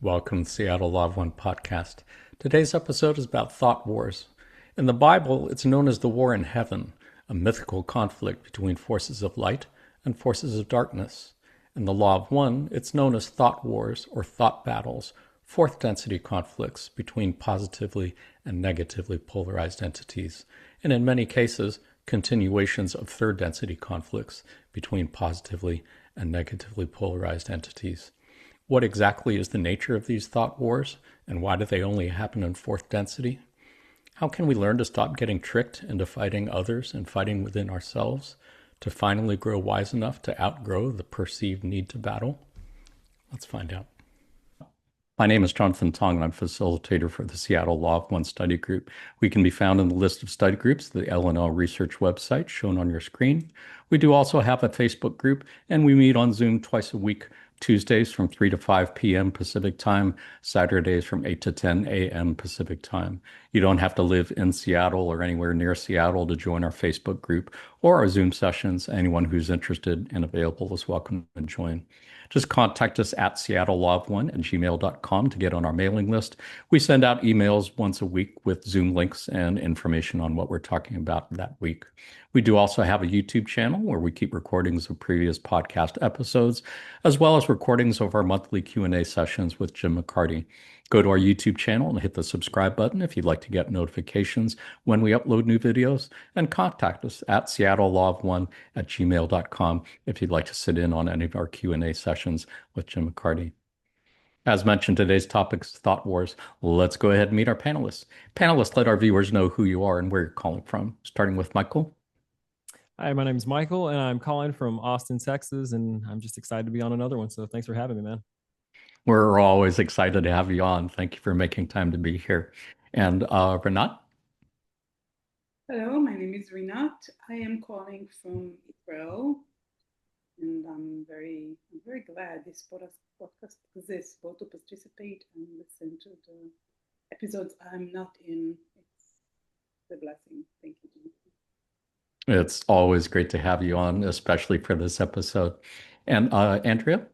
Welcome to Seattle Law of One podcast. Today's episode is about thought wars. In the Bible, it's known as the war in heaven, a mythical conflict between forces of light and forces of darkness. In the Law of One, it's known as thought wars or thought battles, fourth density conflicts between positively and negatively polarized entities, and in many cases, continuations of third density conflicts between positively and negatively polarized entities. What exactly is the nature of these thought wars, and why do they only happen in fourth density? How can we learn to stop getting tricked into fighting others and fighting within ourselves, to finally grow wise enough to outgrow the perceived need to battle? Let's find out. My name is Jonathan Tong, and I'm facilitator for the Seattle Law of One study group. We can be found in the list of study groups, the L&L Research website shown on your screen. We do also have a Facebook group, and we meet on Zoom twice a week, Tuesdays from 3 to 5 p.m. Pacific time, Saturdays from 8 to 10 a.m. Pacific time. You don't have to live in Seattle or anywhere near Seattle to join our Facebook group or our Zoom sessions. Anyone who's interested and available is welcome to join. Just contact us at seattlelaw1@gmail.com to get on our mailing list. We send out emails once a week with Zoom links and information on what we're talking about that week. We do also have a YouTube channel where we keep recordings of previous podcast episodes, as well as recordings of our monthly Q&A sessions with Jim McCarty. Go to our YouTube channel and hit the subscribe button if you'd like to get notifications when we upload new videos, and contact us at seattlelaw1@gmail.com if you'd like to sit in on any of our Q&A sessions with Jim McCarty. As mentioned, today's topic is thought wars. Let's go ahead and meet our panelists. Panelists, let our viewers know who you are and where you're calling from, starting with Michael. Hi, my name is Michael, and I'm calling from Austin, Texas, and I'm just excited to be on another one. So thanks for having me, man. We're always excited to have you on. Thank you for making time to be here. And Renat? Hello, my name is Rinat. I am calling from Israel, and I'm very glad this podcast exists, both to participate and listen to the episodes I'm not in. It's a blessing. Thank you. It's always great to have you on, especially for this episode. And Andrea?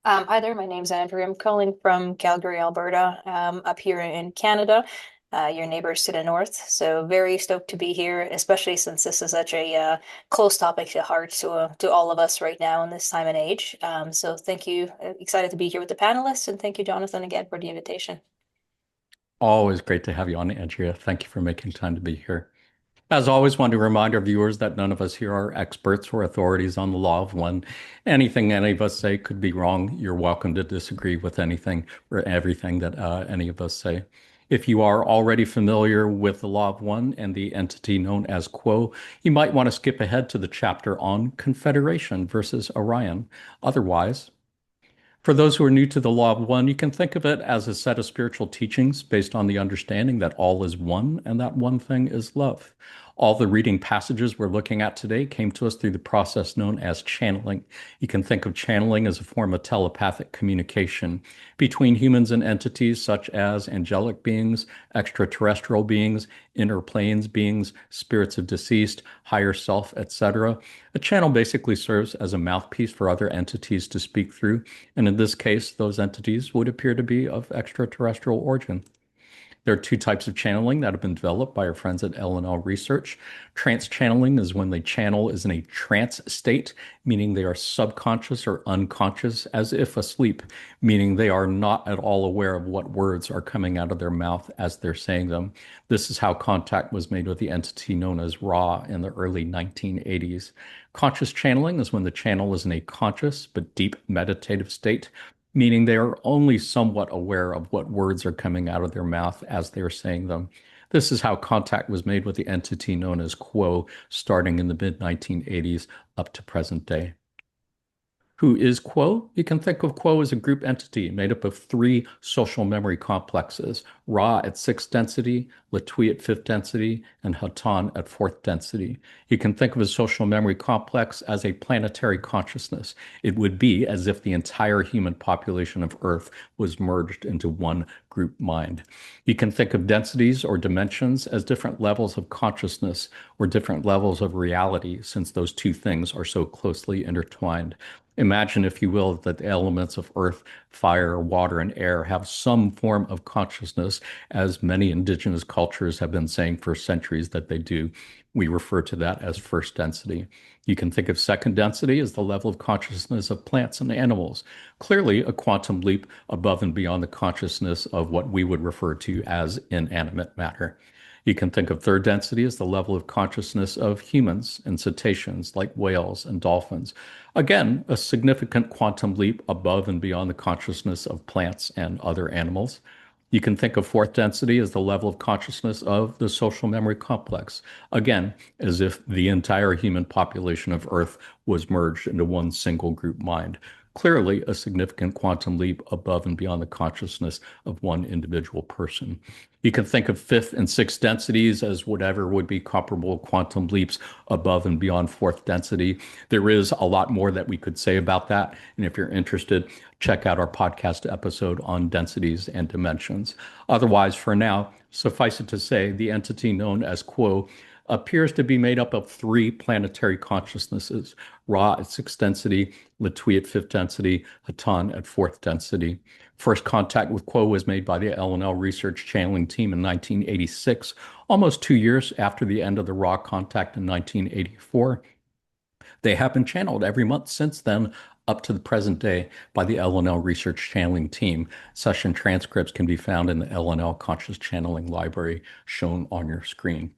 Hi there, my name's Andrea. I'm calling from Calgary, Alberta, up here in Canada, your neighbors to the north. So very stoked to be here, especially since this is such a close topic to heart to all of us right now in this time and age. So thank you. Excited to be here with the panelists, and thank you, Jonathan, again for the invitation. Always great to have you on, Andrea. Thank you for making time to be here. As always, want to remind our viewers that none of us here are experts or authorities on the law of one. Anything any of us say could be wrong. You're welcome to disagree with anything or everything that any of us say. If you are already familiar with the law of one and the entity known as Quo, you might want to skip ahead to the chapter on Confederation versus Orion. Otherwise, for those who are new to the law of one, you can think of it as a set of spiritual teachings based on the understanding that all is one and that one thing is love. All the reading passages we're looking at today came to us through the process known as channeling. You can think of channeling as a form of telepathic communication between humans and entities such as angelic beings, extraterrestrial beings, inner planes beings, spirits of deceased, higher self, etc. A channel basically serves as a mouthpiece for other entities to speak through, and in this case, those entities would appear to be of extraterrestrial origin. There are two types of channeling that have been developed by our friends at L&L Research. Trance channeling is when the channel is in a trance state, meaning they are subconscious or unconscious, as if asleep, meaning they are not at all aware of what words are coming out of their mouth as they're saying them. This is how contact was made with the entity known as Ra in the early 1980s. Conscious channeling is when the channel is in a conscious but deep meditative state, meaning they are only somewhat aware of what words are coming out of their mouth as they're saying them. This is how contact was made with the entity known as Quo, starting in the mid-1980s up to present day. Who is Quo? You can think of Quo as a group entity made up of three social memory complexes: Ra at sixth density, Latui at fifth density, and Hatan at fourth density. You can think of a social memory complex as a planetary consciousness. It would be as if the entire human population of Earth was merged into one group mind. You can think of densities or dimensions as different levels of consciousness or different levels of reality, since those two things are so closely intertwined. Imagine, if you will, that the elements of earth, fire, water, and air have some form of consciousness, as many indigenous cultures have been saying for centuries that they do. We refer to that as first density. You can think of second density as the level of consciousness of plants and animals, clearly a quantum leap above and beyond the consciousness of what we would refer to as inanimate matter. You can think of third density as the level of consciousness of humans and cetaceans like whales and dolphins. Again, a significant quantum leap above and beyond the consciousness of plants and other animals. You can think of fourth density as the level of consciousness of the social memory complex. Again, as if the entire human population of Earth was merged into one single group mind. Clearly, a significant quantum leap above and beyond the consciousness of one individual person. You can think of fifth and sixth densities as whatever would be comparable quantum leaps above and beyond fourth density. There is a lot more that we could say about that. And if you're interested, check out our podcast episode on densities and dimensions. Otherwise, for now, suffice it to say, the entity known as Quo appears to be made up of three planetary consciousnesses: Ra at sixth density, Latwii at fifth density, Hatan at fourth density. First contact with Quo was made by the LNL research channeling team in 1986, almost 2 years after the end of the Ra contact in 1984. They have been channeled every month since then, up to the present day, by the LNL research channeling team. Session transcripts can be found in the LNL conscious channeling library shown on your screen.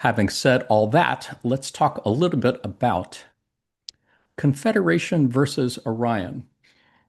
Having said all that, let's talk a little bit about Confederation versus Orion.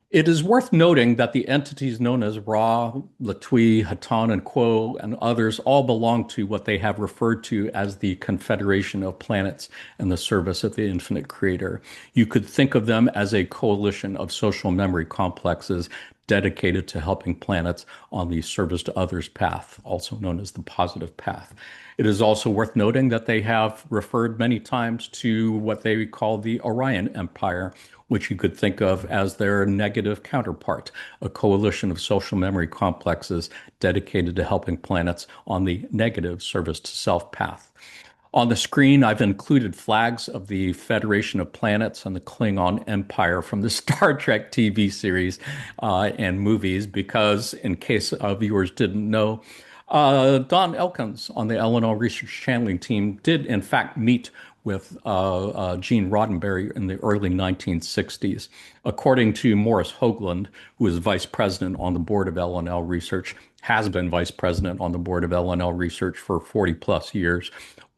It is worth noting that the entities known as Ra, Latwii, Hatan, and Quo, and others all belong to what they have referred to as the Confederation of Planets in the service of the infinite creator. You could think of them as a coalition of social memory complexes dedicated to helping planets on the service to others path, also known as the positive path. It is also worth noting that they have referred many times to what they call the Orion Empire, which you could think of as their negative counterpart, a coalition of social memory complexes dedicated to helping planets on the negative service to self path. On the screen, I've included flags of the Federation of Planets and the Klingon Empire from the Star Trek TV series and movies, because in case viewers didn't know, Don Elkins on the LNL Research Channeling team did, in fact, meet with Gene Roddenberry in the early 1960s. According to Morris Hoagland, who is vice president on the board of LNL Research, has been vice president on the board of LNL Research for 40 plus years.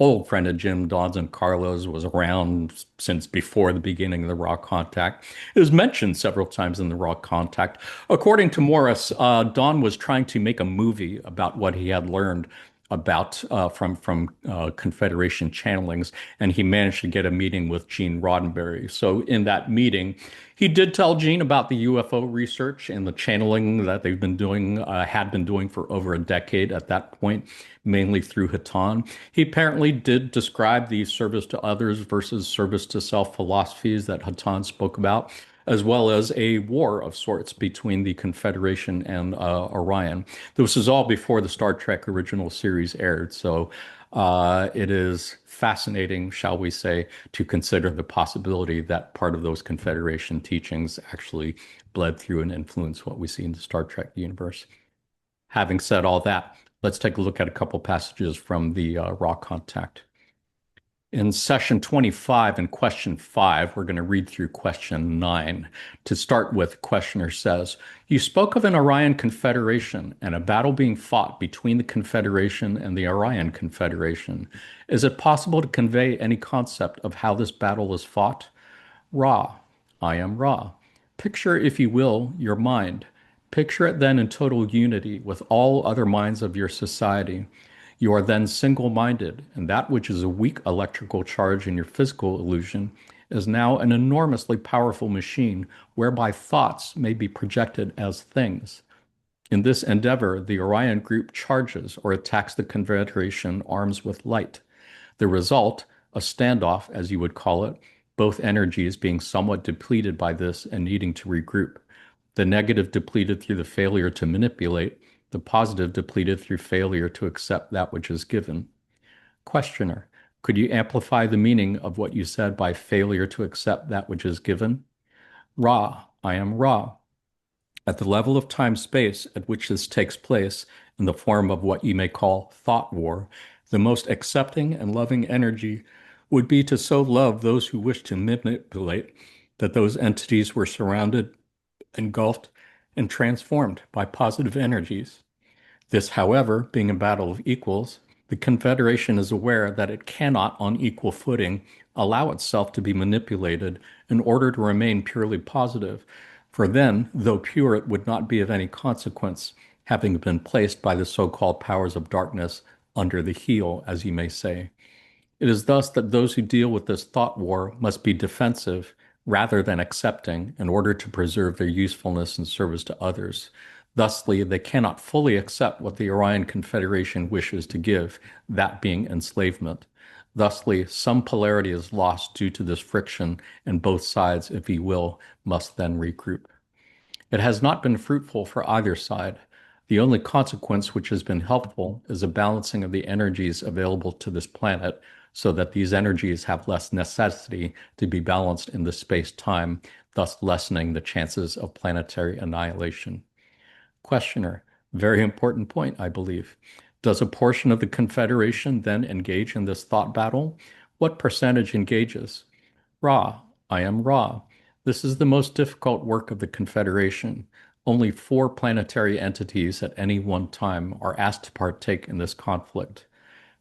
Old friend of Jim, Don's, and Carlos, was around since before the beginning of the Raw Contact. It was mentioned several times in the Raw Contact. According to Morris, Don was trying to make a movie about what he had learned about from Confederation channelings, and he managed to get a meeting with Gene Roddenberry. So in that meeting, he did tell Gene about the UFO research and the channeling that they've been doing, had been doing for over a decade at that point, mainly through Hatan. He apparently did describe the service to others versus service to self philosophies that Hatan spoke about, as well as a war of sorts between the Confederation and Orion. This was all before the Star Trek original series aired, so it is fascinating, shall we say, to consider the possibility that part of those Confederation teachings actually bled through and influenced what we see in the Star Trek universe. Having said all that, let's take a look at a couple passages from the Raw Contact. In session 25 and question 5, we're going to read through question 9. To start with, questioner says, "You spoke of an Orion Confederation and a battle being fought between the Confederation and the Orion Confederation. Is it possible to convey any concept of how this battle is fought?" Ra, I am Ra. Picture, if you will, your mind. Picture it then in total unity with all other minds of your society. You are then single-minded, and that which is a weak electrical charge in your physical illusion is now an enormously powerful machine whereby thoughts may be projected as things. In this endeavor, the Orion group charges or attacks the Confederation arms with light. The result, a standoff, as you would call it, both energies being somewhat depleted by this and needing to regroup. The negative depleted through the failure to manipulate, the positive depleted through failure to accept that which is given. Questioner, could you amplify the meaning of what you said by failure to accept that which is given? Ra, I am Ra. At the level of time-space at which this takes place, in the form of what you may call thought war, the most accepting and loving energy would be to so love those who wish to manipulate that those entities were surrounded, engulfed, and transformed by positive energies. This, however, being a battle of equals, the Confederation is aware that it cannot, on equal footing, allow itself to be manipulated in order to remain purely positive, for then, though pure, it would not be of any consequence, having been placed by the so-called powers of darkness under the heel, as you may say. It is thus that those who deal with this thought war must be defensive rather than accepting in order to preserve their usefulness and service to others. Thusly, they cannot fully accept what the Orion Confederation wishes to give, that being enslavement. Thusly, some polarity is lost due to this friction, and both sides, if you will, must then regroup. It has not been fruitful for either side. The only consequence which has been helpful is a balancing of the energies available to this planet so that these energies have less necessity to be balanced in the space-time, thus lessening the chances of planetary annihilation. Questioner, very important point, I believe. Does a portion of the Confederation then engage in this thought battle? What percentage engages? Ra, I am Ra. This is the most difficult work of the Confederation. Only 4 planetary entities at any one time are asked to partake in this conflict.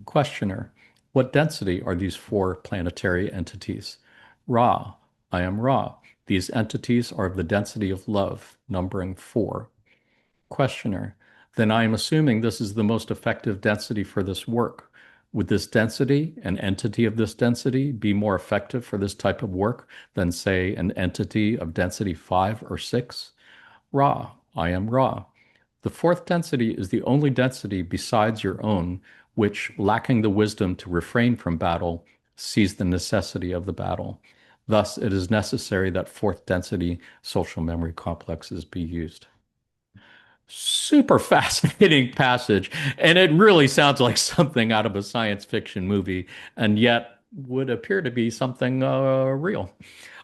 Questioner, what density are these 4 planetary entities? Ra, I am Ra. These entities are of the density of love, numbering 4. Questioner, then I am assuming this is the most effective density for this work. Would this density, an entity of this density, be more effective for this type of work than, say, an entity of density 5 or 6? Ra, I am Ra. The 4th density is the only density besides your own, which, lacking the wisdom to refrain from battle, sees the necessity of the battle. Thus, it is necessary that 4th density social memory complexes be used. Super fascinating passage, and it really sounds like something out of a science fiction movie, and yet would appear to be something real.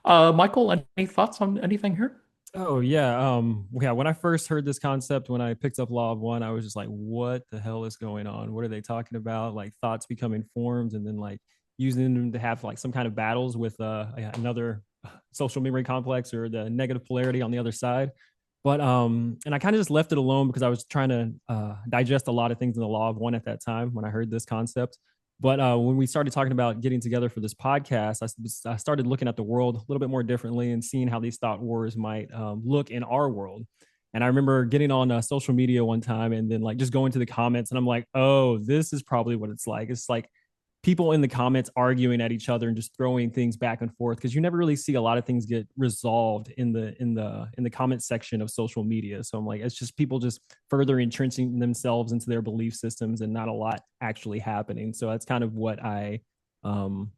Michael, any thoughts on anything here? Oh yeah. Yeah, when I first heard this concept, when I picked up Law of One, I was just like, what the hell is going on? What are they talking about? Like thoughts becoming forms and then like using them to have like some kind of battles with another social memory complex or the negative polarity on the other side. But and I kind of just left it alone because I was trying to digest a lot of things in the Law of One at that time when I heard this concept. But when we started talking about getting together for this podcast, I started looking at the world a little bit more differently and seeing how these thought wars might look in our world. And I remember getting on social media one time and then like just going to the comments and I'm like, oh, this is probably what it's like. It's like people in the comments arguing at each other and just throwing things back and forth because you never really see a lot of things get resolved in the comment section of social media. So I'm like, it's just people just further entrenching themselves into their belief systems and not a lot actually happening. So that's kind of what um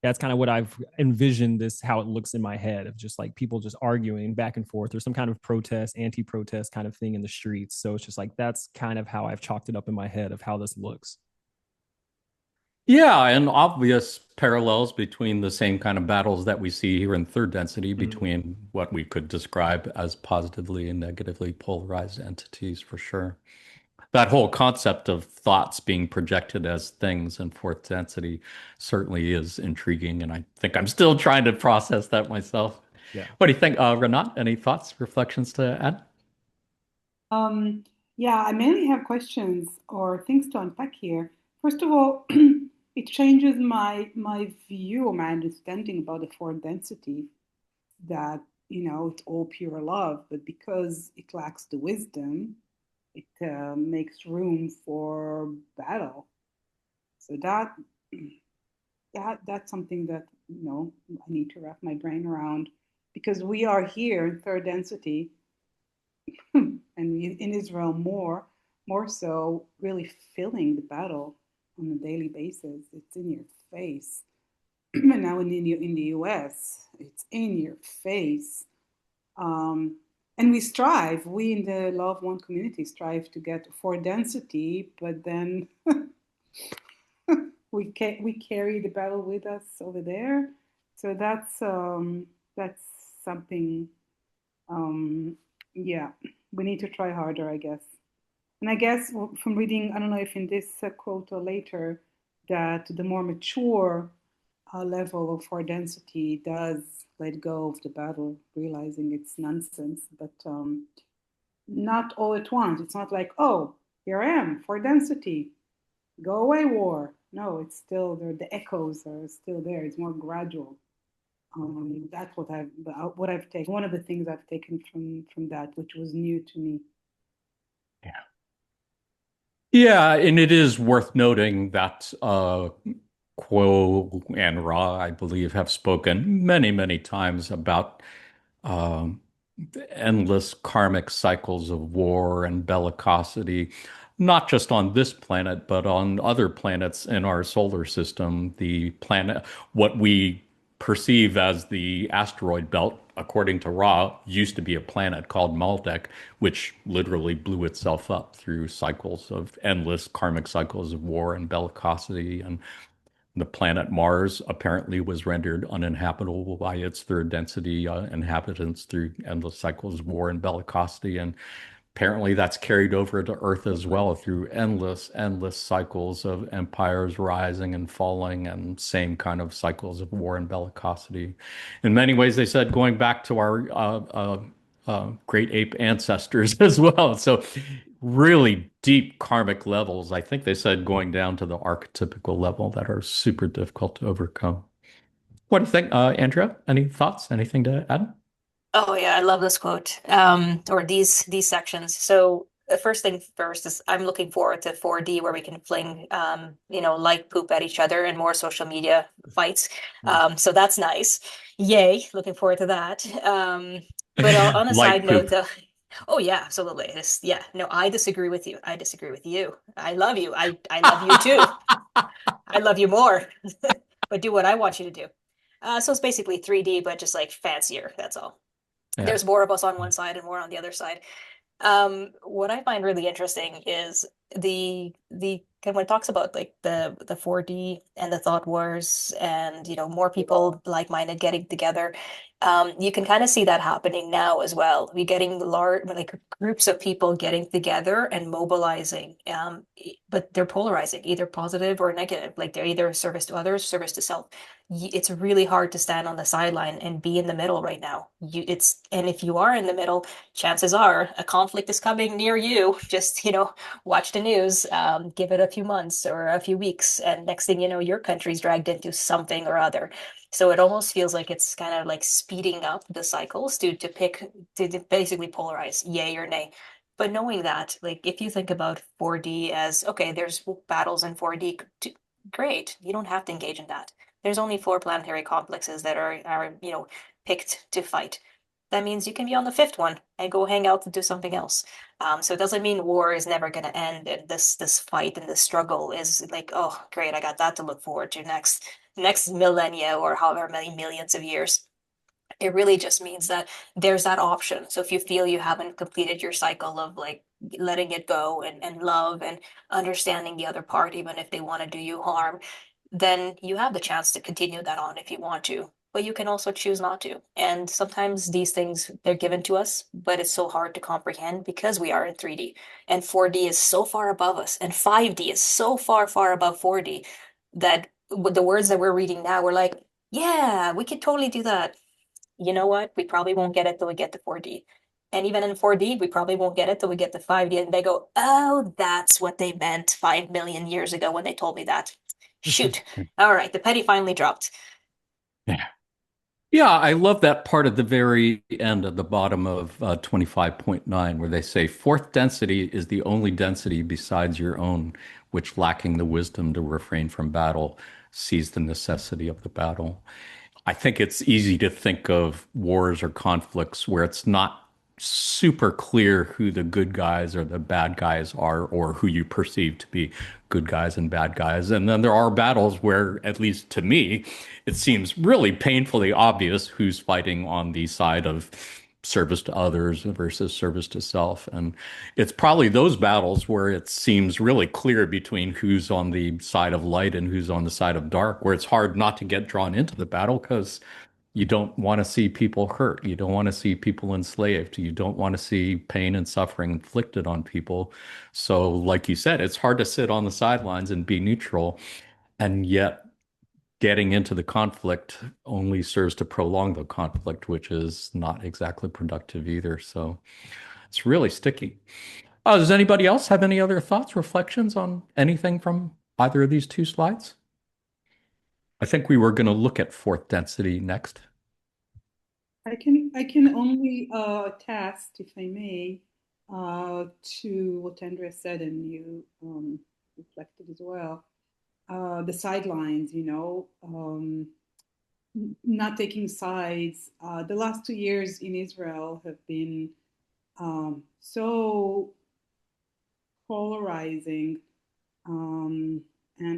that's kind of what I've envisioned this how it looks in my head of just like people just arguing back and forth or some kind of protest, anti-protest kind of thing in the streets. So it's just like that's kind of how I've chalked it up in my head of how this looks. Yeah, and obvious parallels between the same kind of battles that we see here in third density Mhm. between what we could describe as positively and negatively polarized entities for sure. That whole concept of thoughts being projected as things in fourth density certainly is intriguing, and I think I'm still trying to process that myself. Yeah. What do you think, Renat? Any thoughts, reflections to add? Um, yeah, I mainly have questions or things to unpack here. First of all, it changes my view or my understanding about the fourth density that, it's all pure love, but because it lacks the wisdom, it makes room for battle. So that's something that, I need to wrap my brain around because we are here in third density and in Israel more so really feeling the battle on a daily basis. It's in your face. And now in the US, it's in your face. And we in the Love One community strive to get for density, but then we carry the battle with us over there. So that's something, yeah, we need to try harder, I guess. And I guess from reading, I don't know if in this quote or later, that the more mature level of our density does let go of the battle, realizing it's nonsense, but not all at once. It's not like, oh, here I am for density, go away, war. No, it's still there. The echoes are still there. It's more gradual. That's what I've taken. One of the things I've taken from that, which was new to me. Yeah, and it is worth noting that Quo and Ra, I believe, have spoken many, many times about um, the endless karmic cycles of war and bellicosity, not just on this planet, but on other planets in our solar system. The planet, what we perceive as the asteroid belt, according to Ra, used to be a planet called Maldek, which literally blew itself up through cycles of endless karmic cycles of war and bellicosity. And the planet Mars apparently was rendered uninhabitable by its third density inhabitants through endless cycles of war and bellicosity. And apparently that's carried over to Earth as well through endless, endless cycles of empires rising and falling and same kind of cycles of war and bellicosity. In many ways, they said going back to our great ape ancestors as well. So really deep karmic levels. I think they said going down to the archetypical level that are super difficult to overcome. What do you think, Andrea? Any thoughts? Anything to add? Oh yeah, I love this quote. Or these sections. So the first thing first is I'm looking forward to 4D where we can fling light poop at each other and more social media fights. So that's nice. Yay, looking forward to that. But on a side Light note poop. though, oh yeah, absolutely. Yeah, no, I disagree with you. I disagree with you. I love you. I love you too. I love you more. But do what I want you to do. So it's basically 3D, but just like fancier. That's all. Yeah. There's more of us on one side and more on the other side. What I find really interesting is the when it talks about like the 4D and the thought wars and more people like-minded getting together. You can kind of see that happening now as well. We're getting large like groups of people getting together and mobilizing. But they're polarizing, either positive or negative. Like they're either service to others, service to self. It's really hard to stand on the sideline and be in the middle right now. And if you are in the middle, chances are a conflict is coming near you. Just, watch the news, give it a few months or a few weeks, and next thing you know, your country's dragged into something or other. So it almost feels like it's kind of like speeding up the cycles to basically polarize yay or nay. But knowing that, like if you think about 4D as okay, there's battles in 4D, great. You don't have to engage in that. There's only four planetary complexes that are picked to fight. That means you can be on the fifth one and go hang out and do something else. So it doesn't mean war is never going to end, and this fight and this struggle is like, oh, great, I got that to look forward to next millennia or however many millions of years. It really just means that there's that option. So if you feel you haven't completed your cycle of like letting it go and love and understanding the other part, even if they want to do you harm, then you have the chance to continue that on if you want to. But you can also choose not to. And sometimes these things, they're given to us, but it's so hard to comprehend because we are in 3D. And 4D is so far above us. And 5D is so far, far above 4D that with the words that we're reading now, we're like, yeah, we could totally do that. You know what? We probably won't get it till we get to 4D. And even in 4D, we probably won't get it till we get to 5D. And they go, oh, that's what they meant 5 million years ago when they told me that. Shoot. All right, the penny finally dropped. Yeah. Yeah, I love that part at the very end at the bottom of 25.9 where they say fourth density is the only density besides your own, which lacking the wisdom to refrain from battle sees the necessity of the battle. I think it's easy to think of wars or conflicts where it's not super clear who the good guys or the bad guys are, or who you perceive to be good guys and bad guys. And then there are battles where, at least to me, it seems really painfully obvious who's fighting on the side of service to others versus service to self. And it's probably those battles where it seems really clear between who's on the side of light and who's on the side of dark, where it's hard not to get drawn into the battle because You don't want to see people hurt. You don't want to see people enslaved. You don't want to see pain and suffering inflicted on people. So, like you said, it's hard to sit on the sidelines and be neutral. And yet, getting into the conflict only serves to prolong the conflict, which is not exactly productive either. So, it's really sticky. Does anybody else have any other thoughts, reflections on anything from either of these two slides? I think we were going to look at fourth density next. I can only attest, if I may, to what Andrea said, and you reflected as well. The sidelines, not taking sides. The last 2 years in Israel have been so polarizing. And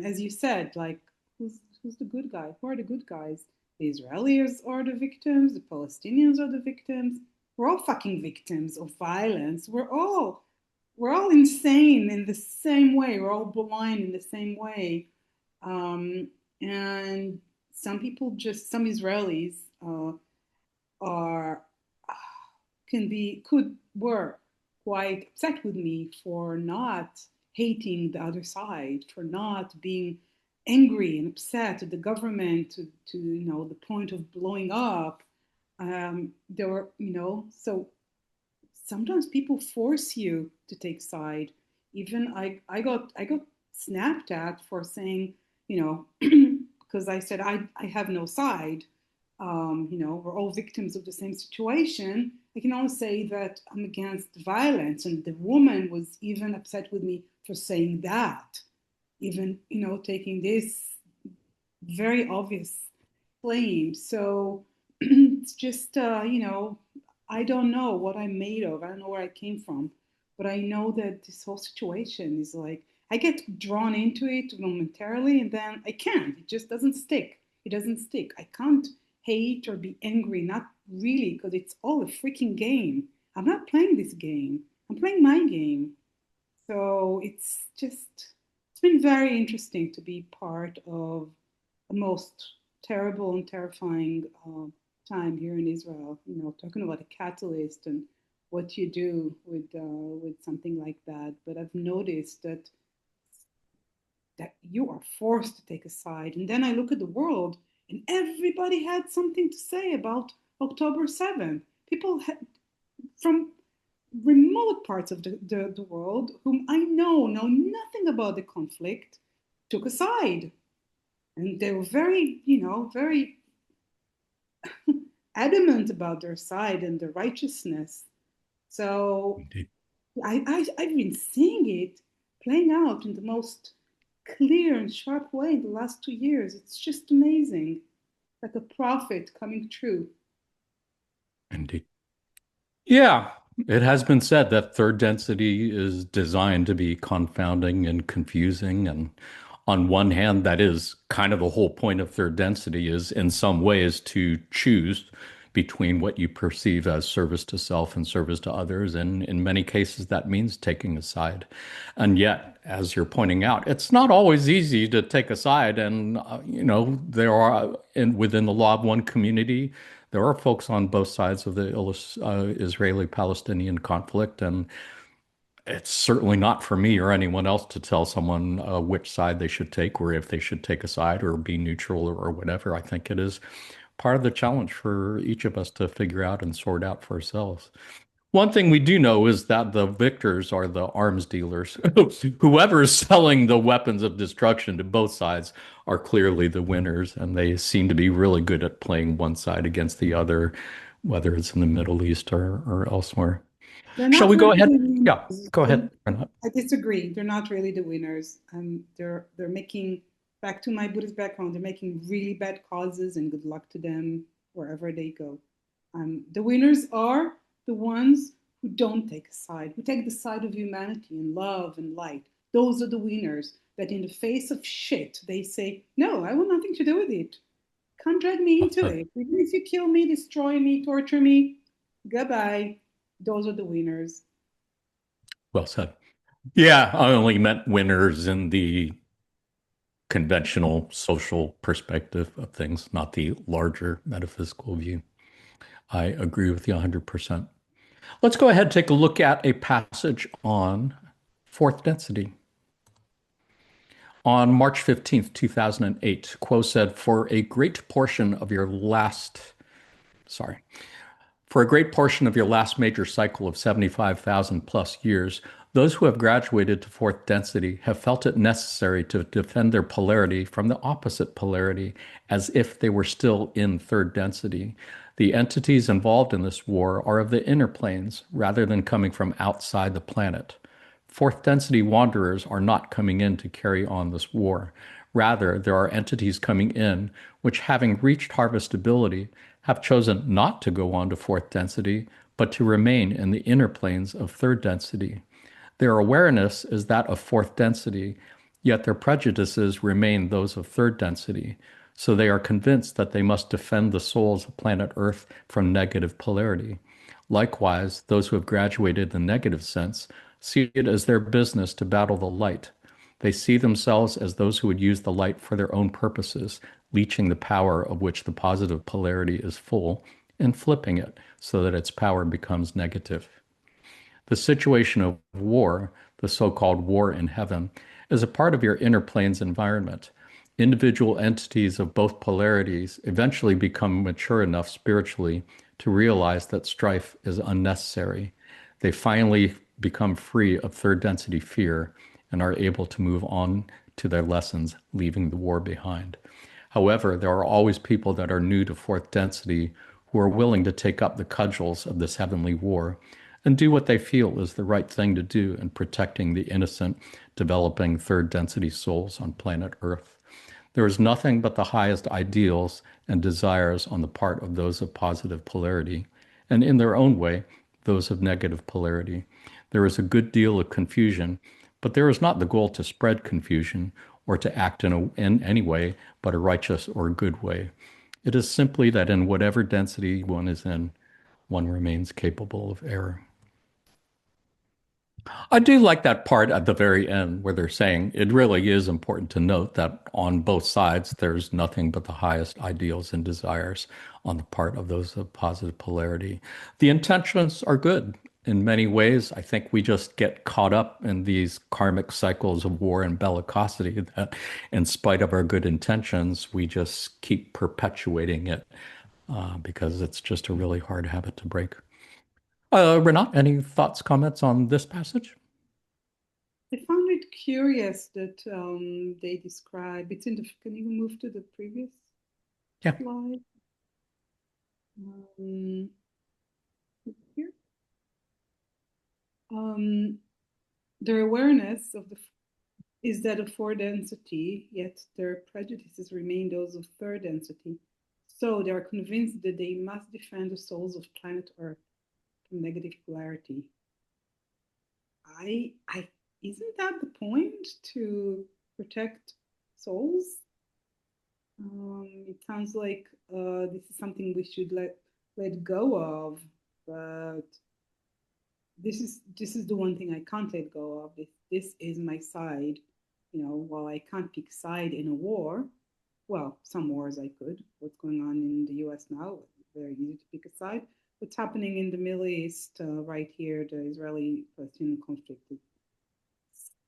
as you said, like, who's the good guy? Who are the good guys? The Israelis are the victims. The Palestinians are the victims. We're all fucking victims of violence. We're all insane in the same way. We're all blind in the same way. And some Israelis are were quite upset with me for not hating the other side, for not being angry and upset at the government to the point of blowing up. There were, so sometimes people force you to take side. Even I got snapped at for saying, because I said I have no side. We're all victims of the same situation. I can only say that I'm against violence, and the woman was even upset with me for saying that, even taking this very obvious claim. So it's just I don't know what I'm made of. I don't know where I came from, but I know that this whole situation is like I get drawn into it momentarily, and then I can't. It just doesn't stick. It doesn't stick. I can't hate or be angry, not really, because it's all a freaking game. I'm not playing this game. I'm playing my game. So it's been very interesting to be part of the most terrible and terrifying time here in Israel. Talking about a catalyst and what you do with something like that. But I've noticed that you are forced to take a side. And then I look at the world, and everybody had something to say about October 7th. People from remote parts of the world whom I know nothing about the conflict took a side. And they were very adamant about their side and their righteousness. So Indeed. I've been seeing it playing out in the most clear and sharp way in the last 2 years. It's just amazing, like a prophet coming true. Indeed. Yeah, it has been said that third density is designed to be confounding and confusing. And on one hand, that is kind of the whole point of third density is in some ways to choose between what you perceive as service to self and service to others. And in many cases, that means taking a side. And yet, as you're pointing out, it's not always easy to take a side. And, there are within the law of one community, there are folks on both sides of the Israeli-Palestinian conflict, and it's certainly not for me or anyone else to tell someone which side they should take, or if they should take a side or be neutral or whatever. I think it is part of the challenge for each of us to figure out and sort out for ourselves. One thing we do know is that the victors are the arms dealers. Whoever is selling the weapons of destruction to both sides are clearly the winners, and they seem to be really good at playing one side against the other, whether it's in the Middle East or elsewhere. They're Shall not we go really ahead? the Yeah, winners. go ahead, Renat. I disagree. They're not really the winners. They're making, back to my Buddhist background, they're making really bad causes, and good luck to them wherever they go. The winners are the ones who don't take a side, who take the side of humanity and love and light. Those are the winners that in the face of shit, they say, no, I want nothing to do with it. Can't drag me Well into said. it. Even if you kill me, destroy me, torture me, goodbye. Those are the winners. Well said. Yeah, I only meant winners in the conventional social perspective of things, not the larger metaphysical view. I agree with you 100%. Let's go ahead and take a look at a passage on fourth density. On March 15th, 2008, Quo said, sorry, for a great portion of your last major cycle of 75,000 plus years, those who have graduated to fourth density have felt it necessary to defend their polarity from the opposite polarity as if they were still in third density. The entities involved in this war are of the inner planes rather than coming from outside the planet. Fourth density wanderers are not coming in to carry on this war. Rather, there are entities coming in which, having reached harvestability, have chosen not to go on to fourth density, but to remain in the inner planes of third density. Their awareness is that of fourth density, yet their prejudices remain those of third density. So they are convinced that they must defend the souls of planet Earth from negative polarity. Likewise, those who have graduated in the negative sense see it as their business to battle the light. They see themselves as those who would use the light for their own purposes, leeching the power of which the positive polarity is full, and flipping it so that its power becomes negative. The situation of war, the so-called war in heaven, is a part of your inner plane's environment. Individual entities of both polarities eventually become mature enough spiritually to realize that strife is unnecessary. They finally become free of third density fear and are able to move on to their lessons, leaving the war behind. However, there are always people that are new to fourth density who are willing to take up the cudgels of this heavenly war and do what they feel is the right thing to do in protecting the innocent, developing third density souls on planet Earth. There is nothing but the highest ideals and desires on the part of those of positive polarity, and in their own way, those of negative polarity. There is a good deal of confusion, but there is not the goal to spread confusion or to act in any way but a righteous or good way. It is simply that in whatever density one is in, one remains capable of error. I do like that part at the very end where they're saying it really is important to note that on both sides, there's nothing but the highest ideals and desires on the part of those of positive polarity. The intentions are good in many ways. I think we just get caught up in these karmic cycles of war and bellicosity that, in spite of our good intentions, we just keep perpetuating it because it's just a really hard habit to break. Renat, any thoughts, comments on this passage? I found it curious that they describe it's in the. Can you move to the previous Yeah. slide? Here. Their awareness of the is that of fourth density, yet their prejudices remain those of third density. So they are convinced that they must defend the souls of planet Earth from negative polarity. I isn't that the point to protect souls? It sounds like this is something we should let go of, but this is the one thing I can't let go of. This is my side. You know, while I can't pick side in a war, well, some wars I could. What's going on in the U.S. now? Very easy to pick a side. What's happening in the Middle East right here, the Israeli-Palestinian conflict is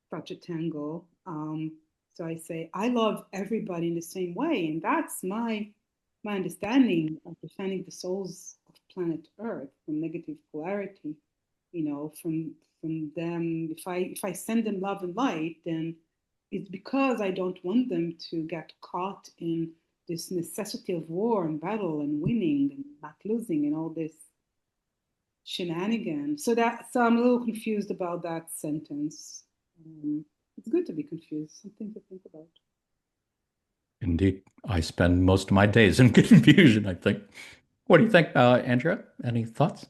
such a tangle. So I say I love everybody in the same way, and that's my understanding of defending the souls of planet Earth from negative polarity. You know, from them. If I send them love and light, then it's because I don't want them to get caught in this necessity of war and battle and winning and not losing and all this shenanigans. So I'm a little confused about that sentence. It's good to be confused, something to think about. Indeed, I spend most of my days in confusion, I think. What do you think, Andrea? Any thoughts?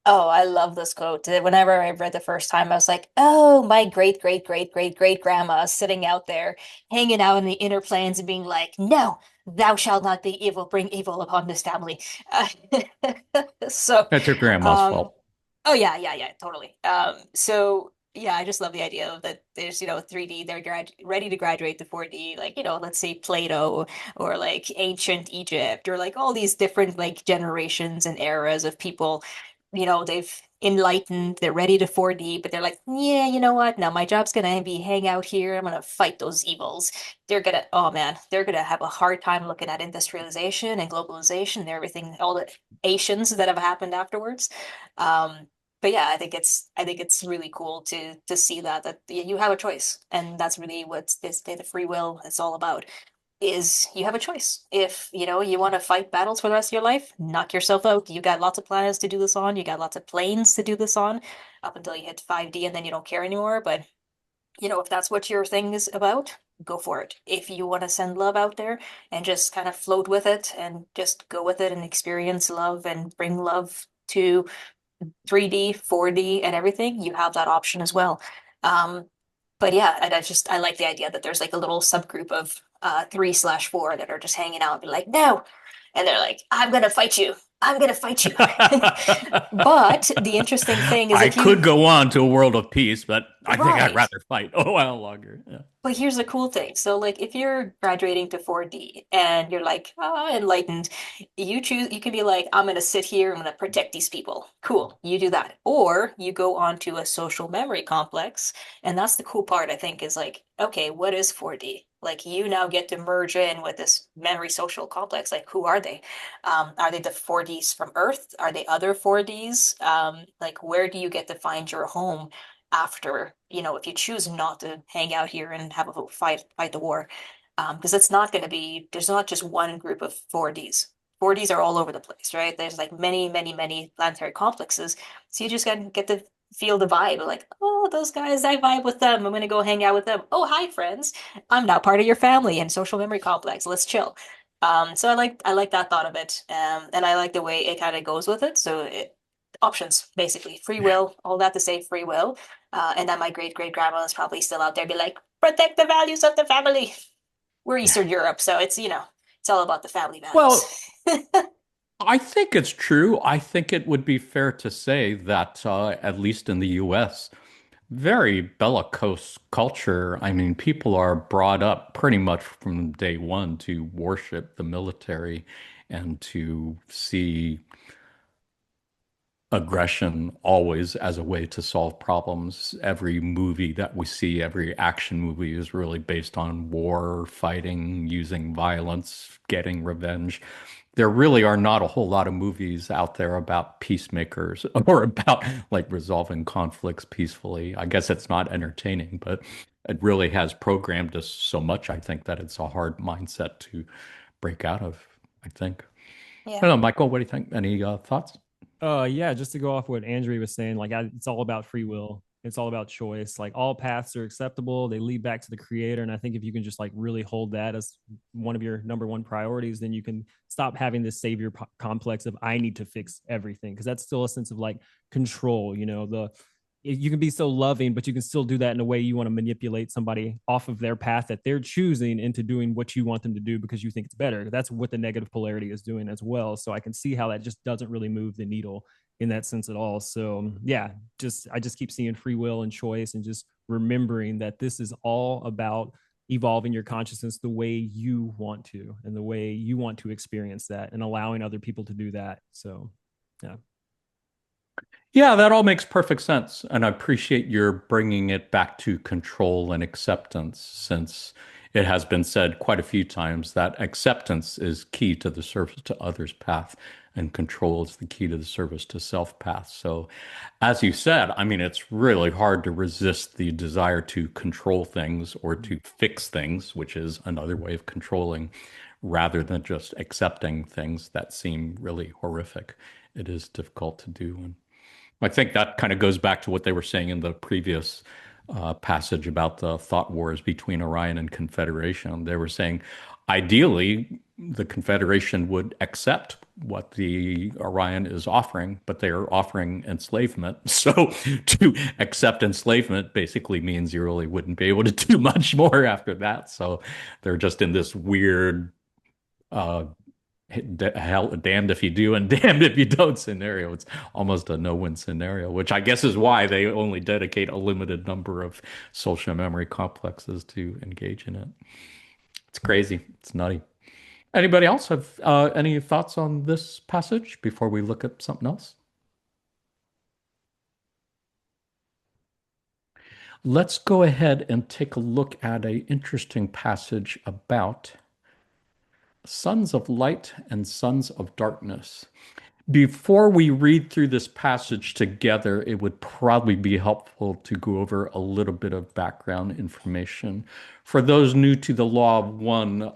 Oh, I love this quote. Whenever I read the first time, I was like, oh, my great, great, great, great, great grandma is sitting out there, hanging out in the inner planes and being like, no, thou shalt not be evil, bring evil upon this family. So, That's your grandma's um, fault. oh yeah, yeah, yeah, totally. So Yeah, I just love the idea of that there's, 3D, they're ready to graduate to 4D, like, let's say Plato or like ancient Egypt or like all these different like generations and eras of people, they've enlightened, they're ready to 4D, but they're like, yeah, you know what? Now my job's gonna be hang out here. I'm gonna fight those evils. Oh man, they're gonna have a hard time looking at industrialization and globalization and everything, all the Asians that have happened afterwards. But yeah, I think it's really cool to see that you have a choice, and that's really what this the free will is all about. Is you have a choice. If you want to fight battles for the rest of your life, knock yourself out. You got lots of planets to do this on. You got lots of planes to do this on, up until you hit 5D and then you don't care anymore. But if that's what your thing is about, go for it. If you want to send love out there and just kind of float with it and just go with it and experience love and bring love to 3D, 4D, and everything, you have that option as well. Um, but yeah, I like the idea that there's like a little subgroup of 3/4 that are just hanging out and be like, no. And they're like, I'm gonna fight you. I'm gonna fight you. But the interesting thing is I if you could go on to a world of peace, but I think I'd right. rather fight a while longer. Yeah. But here's the cool thing. So, like, if you're graduating to 4D and you're like, enlightened, you can be like, I'm going to sit here, I'm going to protect these people. Cool, you do that. Or you go on to a social memory complex. And that's the cool part, I think, is like, okay, what is 4D? Like, you now get to merge in with this memory social complex. Like, who are they? Are they the 4Ds from Earth? Are they other 4Ds? Like, where do you get to find your home after, if you choose not to hang out here and have a fight the war, because it's not going to be, there's not just one group of 4Ds. 4Ds are all over the place, right? There's like many, many, many planetary complexes. So you just got to get to feel the vibe, like, oh, those guys, I vibe with them. I'm going to go hang out with them. Oh, hi, friends. I'm now part of your family and social memory complex. Let's chill. So I like that thought of it. And I like the way it kind of goes with it. Options, basically, free will, all that to say free will. And then my great great grandma is probably still out there, be like, protect the values of the family. We're Eastern Europe, so it's all about the family values. Well, I think it's true. I think it would be fair to say that, at least in the US, very bellicose culture. I mean, people are brought up pretty much from day one to worship the military and to see aggression always as a way to solve problems. Every movie that we see, every action movie is really based on war, fighting, using violence, getting revenge. There really are not a whole lot of movies out there about peacemakers or about like resolving conflicts peacefully. I guess it's not entertaining, but it really has programmed us so much, I think, that it's a hard mindset to break out of, I think. I Yeah. don't know, Michael, what do you think? Any thoughts? Yeah, just to go off what Andrea was saying, like it's all about free will. It's all about choice. Like all paths are acceptable. They lead back to the creator. And I think if you can just like really hold that as one of your number one priorities, then you can stop having this savior complex of I need to fix everything. Cause that's still a sense of like control, you can be so loving, but you can still do that in a way you want to manipulate somebody off of their path that they're choosing into doing what you want them to do because you think it's better. That's what the negative polarity is doing as well. So I can see how that just doesn't really move the needle in that sense at all. So yeah, I just keep seeing free will and choice and just remembering that this is all about evolving your consciousness the way you want to and the way you want to experience that and allowing other people to do that. So yeah. Yeah, that all makes perfect sense. And I appreciate your bringing it back to control and acceptance, since it has been said quite a few times that acceptance is key to the service to others' path, and control is the key to the service to self path. So, as you said, I mean, it's really hard to resist the desire to control things or to fix things, which is another way of controlling, rather than just accepting things that seem really horrific. It is difficult to do. And I think that kind of goes back to what they were saying in the previous passage about the thought wars between Orion and Confederation. They were saying, ideally, the Confederation would accept what the Orion is offering, but they are offering enslavement. So to accept enslavement basically means you really wouldn't be able to do much more after that. So they're just in this weird hell, damned if you do and damned if you don't scenario. It's almost a no-win scenario, which I guess is why they only dedicate a limited number of social memory complexes to engage in it. It's crazy. It's nutty. Anybody else have any thoughts on this passage before we look at something else? Let's go ahead and take a look at an interesting passage about sons of light and sons of darkness. Before we read through this passage together, it would probably be helpful to go over a little bit of background information. For those new to the law of one,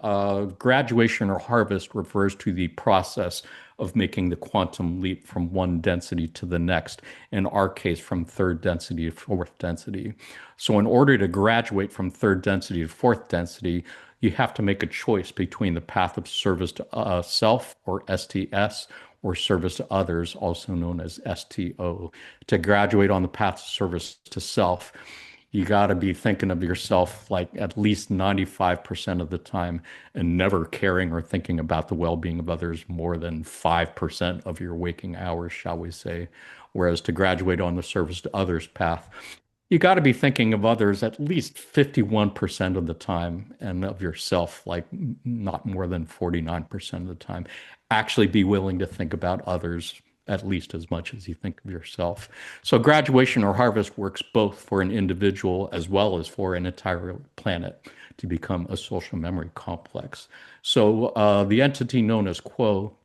graduation or harvest refers to the process of making the quantum leap from one density to the next, in our case, from third density to fourth density. So, in order to graduate from third density to fourth density, you have to make a choice between the path of service to self, or STS, or service to others, also known as STO. To graduate on the path of service to self, you got to be thinking of yourself like at least 95% of the time and never caring or thinking about the well-being of others more than 5% of your waking hours, shall we say. Whereas to graduate on the service to others path, you got to be thinking of others at least 51% of the time and of yourself, like not more than 49% of the time. Actually be willing to think about others at least as much as you think of yourself. So graduation or harvest works both for an individual as well as for an entire planet to become a social memory complex. So the entity known as Quo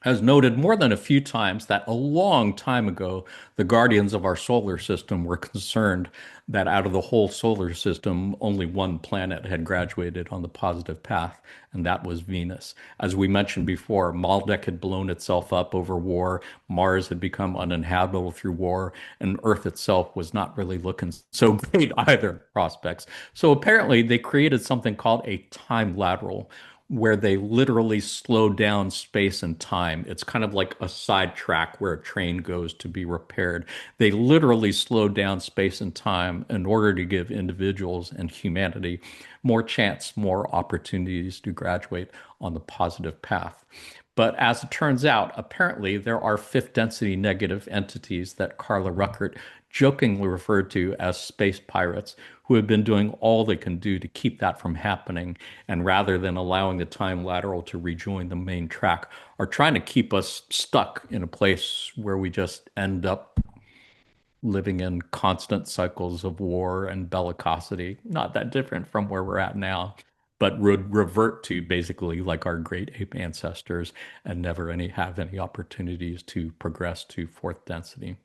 has noted more than a few times that a long time ago, the guardians of our solar system were concerned that out of the whole solar system, only one planet had graduated on the positive path, and that was Venus. As we mentioned before, Maldek had blown itself up over war, Mars had become uninhabitable through war, and Earth itself was not really looking so great either, prospects. So apparently, they created something called a time lateral, where they literally slow down space and time. It's kind of like a sidetrack where a train goes to be repaired. They literally slow down space and time in order to give individuals and humanity more chance, more opportunities to graduate on the positive path. But as it turns out, apparently there are fifth density negative entities that Carla Ruckert jokingly referred to as space pirates, who have been doing all they can do to keep that from happening. And rather than allowing the time lateral to rejoin the main track, are trying to keep us stuck in a place where we just end up living in constant cycles of war and bellicosity, not that different from where we're at now, but would revert to basically like our great ape ancestors and never have any opportunities to progress to fourth density.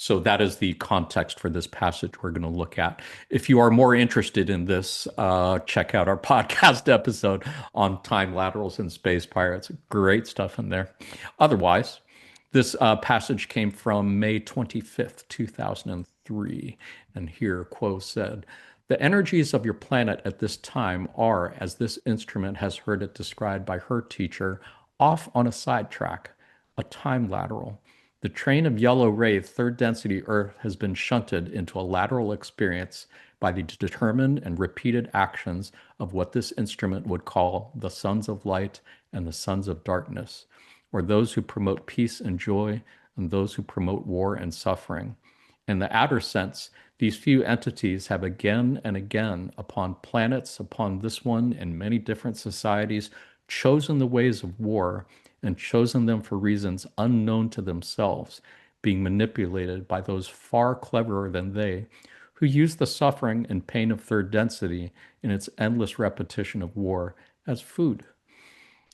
So that is the context for this passage we're going to look at. If you are more interested in this, check out our podcast episode on time laterals and space pirates. Great stuff in there. Otherwise, this passage came from May 25th, 2003. And here, Quo said, the energies of your planet at this time are, as this instrument has heard it described by her teacher, off on a sidetrack, a time lateral. The train of yellow ray third density Earth has been shunted into a lateral experience by the determined and repeated actions of what this instrument would call the sons of light and the sons of darkness, or those who promote peace and joy and those who promote war and suffering. In the outer sense, these few entities have again and again, upon planets, upon this one, and many different societies, chosen the ways of war and chosen them for reasons unknown to themselves, being manipulated by those far cleverer than they, who use the suffering and pain of third density in its endless repetition of war as food.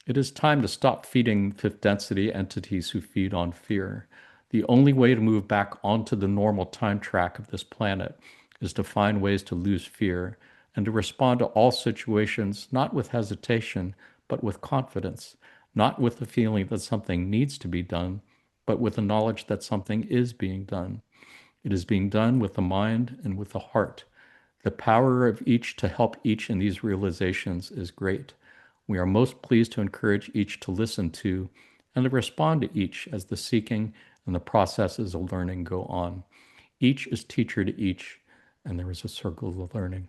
It is time to stop feeding fifth density entities who feed on fear. The only way to move back onto the normal time track of this planet is to find ways to lose fear and to respond to all situations not with hesitation, but with confidence, not with the feeling that something needs to be done, but with the knowledge that something is being done. It is being done with the mind and with the heart. The power of each to help each in these realizations is great. We are most pleased to encourage each to listen to and to respond to each as the seeking and the processes of learning go on. Each is teacher to each, and there is a circle of learning.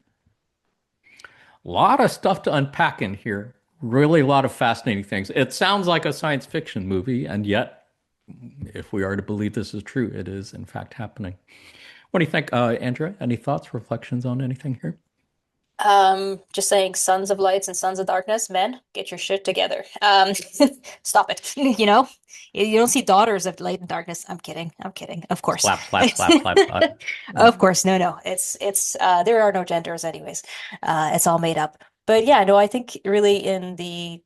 A lot of stuff to unpack in here. Really a lot of fascinating things. It sounds like a science fiction movie, and yet, if we are to believe this is true, it is in fact happening. What do you think, Andrea? Any thoughts, reflections on anything here? Just saying, sons of lights and sons of darkness, men, get your shit together. Stop it. You don't see daughters of light and darkness. I'm kidding. I'm kidding. Of course. Slap, slap, slap, slap, slap. Of course. No, no. It's there are no genders anyways. It's all made up. But yeah, no, I think really in the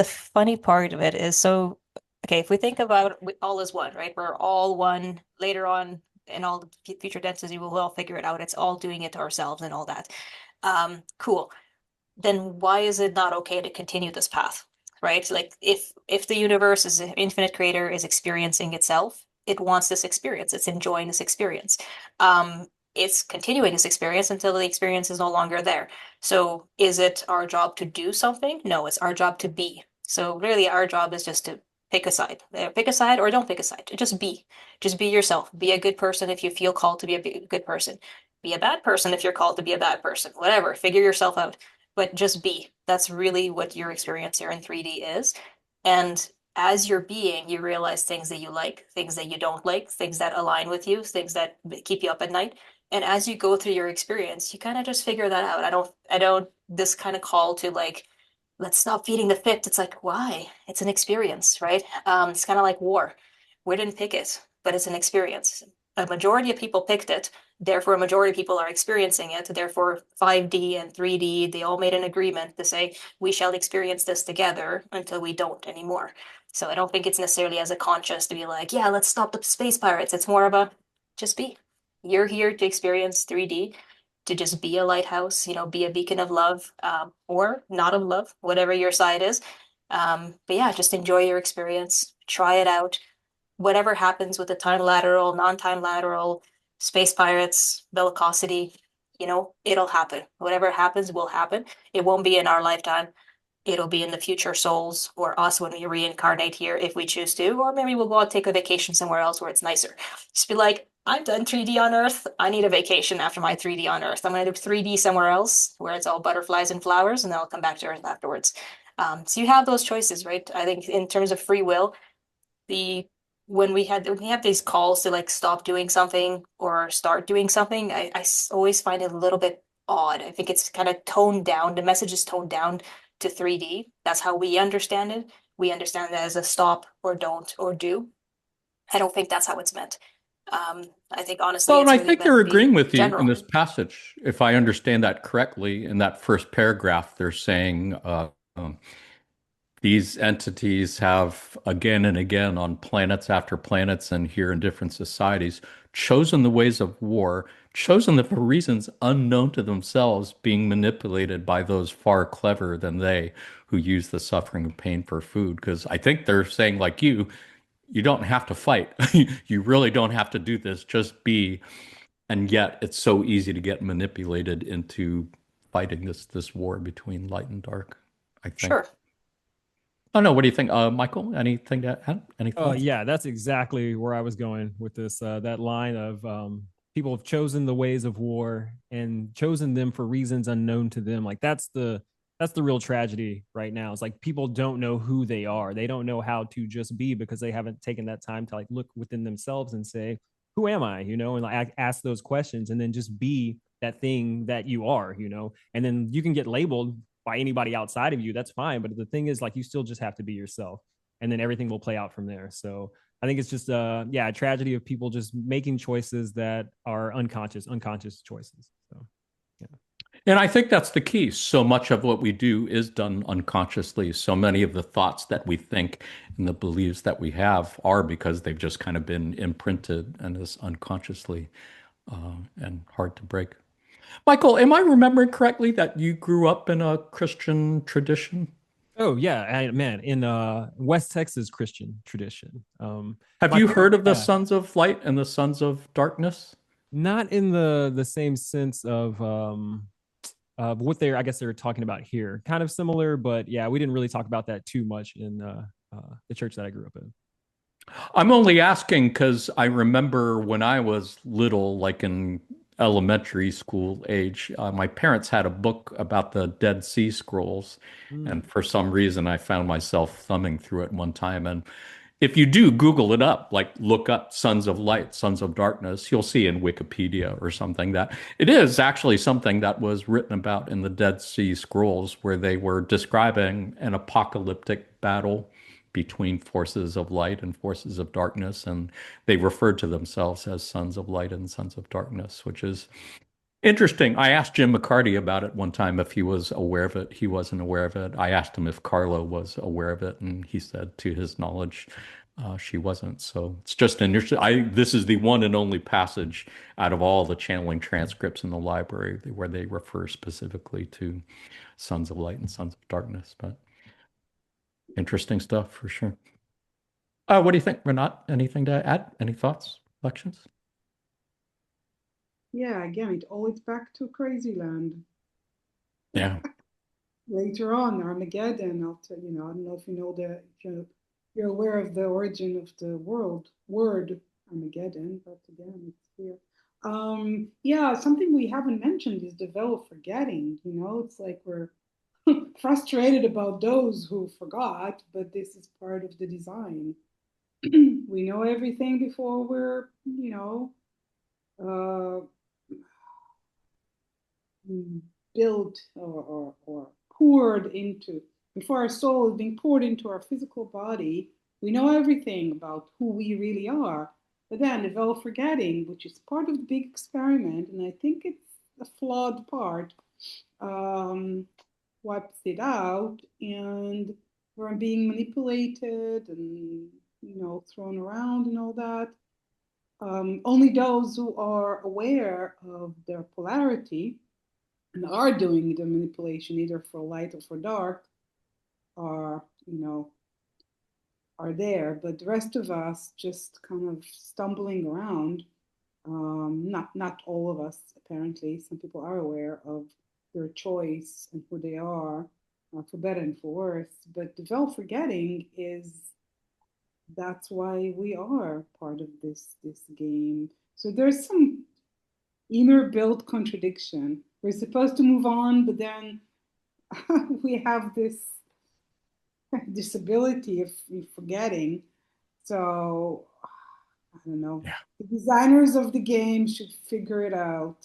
funny part of it is so okay, if we think about all is one, right? We're all one later on in all the future densities, we'll all figure it out. It's all doing it to ourselves and all that. Cool. Then why is it not okay to continue this path? Right? Like if the universe is an infinite creator is experiencing itself, it wants this experience. It's enjoying this experience. It's continuing this experience until the experience is no longer there. So is it our job to do something? No, it's our job to be. So really our job is just to pick a side. Pick a side or don't pick a side. Just be. Just be yourself. Be a good person if you feel called to be a good person. Be a bad person if you're called to be a bad person. Whatever. Figure yourself out, but just be. That's really what your experience here in 3D is. And as you're being, you realize things that you like, things that you don't like, things that align with you, things that keep you up at night. And as you go through your experience, you kind of just figure that out. I don't, this kind of call to like, let's stop feeding the fit. It's like, why? It's an experience, right? It's kind of like war. We didn't pick it, but it's an experience. A majority of people picked it. Therefore, a majority of people are experiencing it. Therefore, 5D and 3D, they all made an agreement to say, we shall experience this together until we don't anymore. So I don't think it's necessarily as a conscious to be like, yeah, let's stop the space pirates. It's more of a just be. You're here to experience 3D, to just be a lighthouse, be a beacon of love, or not of love, whatever your side is. But yeah, just enjoy your experience, try it out. Whatever happens with the time lateral, non-time lateral, space pirates, bellicosity, it'll happen. Whatever happens will happen. It won't be in our lifetime. It'll be in the future souls or us when we reincarnate here if we choose to, or maybe we'll go out take a vacation somewhere else where it's nicer. Just be like, I'm done 3D on Earth. I need a vacation after my 3D on Earth. I'm going to do 3D somewhere else where it's all butterflies and flowers, and then I'll come back to Earth afterwards. So you have those choices, right? I think in terms of free will, the when we have these calls to like stop doing something or start doing something, I always find it a little bit odd. I think it's kind of toned down. The message is toned down to 3D. That's how we understand it. We understand it as a stop or don't or do. I don't think that's how it's meant. I think honestly, Well, and it's I really think meant they're to be agreeing with you in general. this passage. If I understand that correctly, in that first paragraph, they're saying um, these entities have again and again on planets after planets and here in different societies chosen the ways of war, chosen them for reasons unknown to themselves, being manipulated by those far cleverer than they who use the suffering and pain for food. Because I think they're saying, like you don't have to fight. You really don't have to do this. Just be. And yet it's so easy to get manipulated into fighting this war between light and dark, I think. Sure. Oh no, what do you think? Michael, anything to add? Any thoughts? Yeah, that's exactly where I was going with this. That line of people have chosen the ways of war and chosen them for reasons unknown to them. Like that's the real tragedy right now. It's like people don't know who they are. They don't know how to just be because they haven't taken that time to like look within themselves and say, "Who am I?" And like ask those questions and then just be that thing that you are. And then you can get labeled by anybody outside of you. That's fine. But the thing is, like, you still just have to be yourself and then everything will play out from there. So I think it's just yeah, a tragedy of people just making choices that are unconscious choices. So yeah. And I think that's the key. So much of what we do is done unconsciously. So many of the thoughts that we think and the beliefs that we have are because they've just kind of been imprinted and is unconsciously and hard to break. Michael, am I remembering correctly that you grew up in a Christian tradition? Oh yeah, man, in West Texas Christian tradition. Have My you parents, heard of the yeah, Sons of Light and the Sons of Darkness? not in the same sense of what they're I guess they're talking about here. Kind of similar, but yeah, we didn't really talk about that too much in the church that I grew up in. I'm only asking because I remember when I was little, like in elementary school age. My parents had a book about the Dead Sea Scrolls, Mm. and for some reason, I found myself thumbing through it one time. And if you do Google it up, like look up Sons of Light, Sons of Darkness, you'll see in Wikipedia or something that it is actually something that was written about in the Dead Sea Scrolls, where they were describing an apocalyptic battle between forces of light and forces of darkness. And they referred to themselves as Sons of Light and Sons of Darkness, which is interesting. I asked Jim McCarty about it one time if he was aware of it. He wasn't aware of it. I asked him if Carlo was aware of it, and he said, to his knowledge, she wasn't. So it's just an interesting. This is the one and only passage out of all the channeling transcripts in the library where they refer specifically to Sons of Light and Sons of Darkness. But interesting stuff for sure. What do you think, Renat? Anything to add? Any thoughts, reflections? Yeah, again, it always back to crazy land. Yeah. Later on, Armageddon, I'll tell you know, I don't know if you know the, if you're aware of the origin of the word Armageddon, but again, it's here. Yeah, something we haven't mentioned is the veil of forgetting. You know, it's like we're frustrated about those who forgot, but this is part of the design. We know everything before we're, uh, built or poured into, before our soul is being poured into our physical body, we know everything about who we really are. But then the veil of forgetting, which is part of the big experiment, and I think it's a flawed part, um, wipes it out, and we're being manipulated and thrown around and all that. Only those who are aware of their polarity and are doing the manipulation either for light or for dark are are there, but the rest of us just kind of stumbling around. Not all of us, apparently. Some people are aware of their choice and who they are, for better and for worse. But the veil forgetting is, that's why we are part of this game. So there's some inner built contradiction. We're supposed to move on, but then we have this disability of forgetting. So I don't know. Yeah. The designers of the game should figure it out.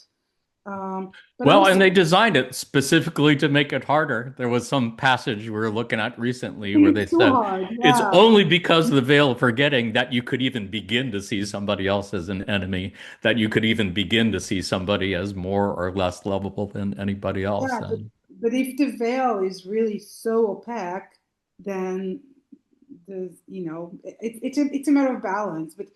But Well, and also, they designed it specifically to make it harder. There was some passage we were looking at recently where they it's too said hard. it's Yeah, only because of the veil of forgetting that you could even begin to see somebody else as an enemy, that you could even begin to see somebody as more or less lovable than anybody else. yeah. But And but if the veil is really so opaque, then it's a matter of balance. But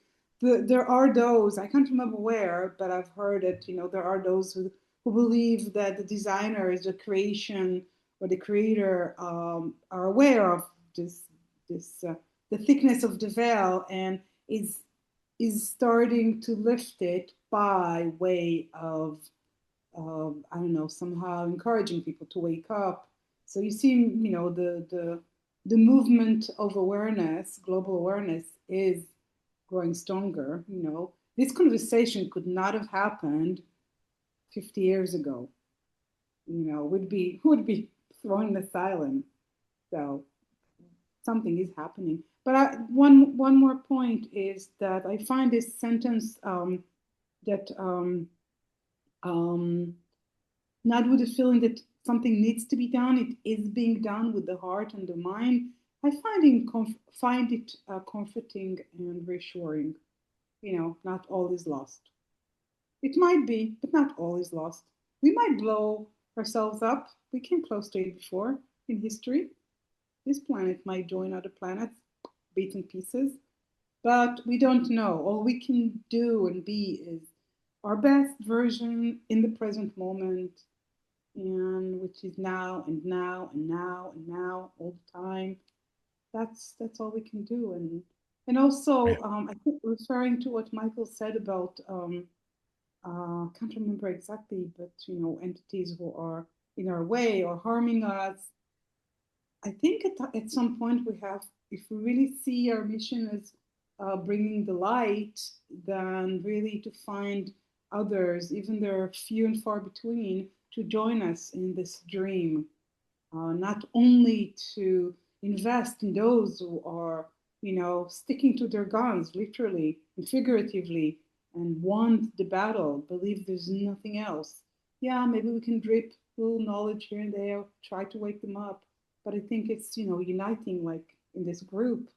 there are those, I can't remember where, but I've heard it. There are those who believe that the designer is the creation or the creator, are aware of this the thickness of the veil, and is starting to lift it by way of, I don't know, somehow encouraging people to wake up. So you see, the movement of awareness, global awareness, is growing stronger. This conversation could not have happened 50 years ago. Would be thrown in the asylum. So something is happening. But one more point is that I find this sentence, that um, not with the feeling that something needs to be done. It is being done with the heart and the mind. I find it comforting and reassuring. Not all is lost. It might be, but not all is lost. We might blow ourselves up. We came close to it before in history. This planet might join other planets, beaten pieces, but we don't know. All we can do and be is our best version in the present moment, and which is now and now and now and now all the time. That's all we can do. And yeah. also, I think referring to what Michael said about, can't remember exactly, but entities who are in our way or harming us. I think at some point we have, if we really see our mission as, bringing the light, then really to find others, even they're few and far between, to join us in this dream. Not only to invest in those who are, sticking to their guns, literally and figuratively, and want the battle, believe there's nothing else. Yeah, maybe we can drip a little knowledge here and there, try to wake them up. But I think it's, uniting like in this group.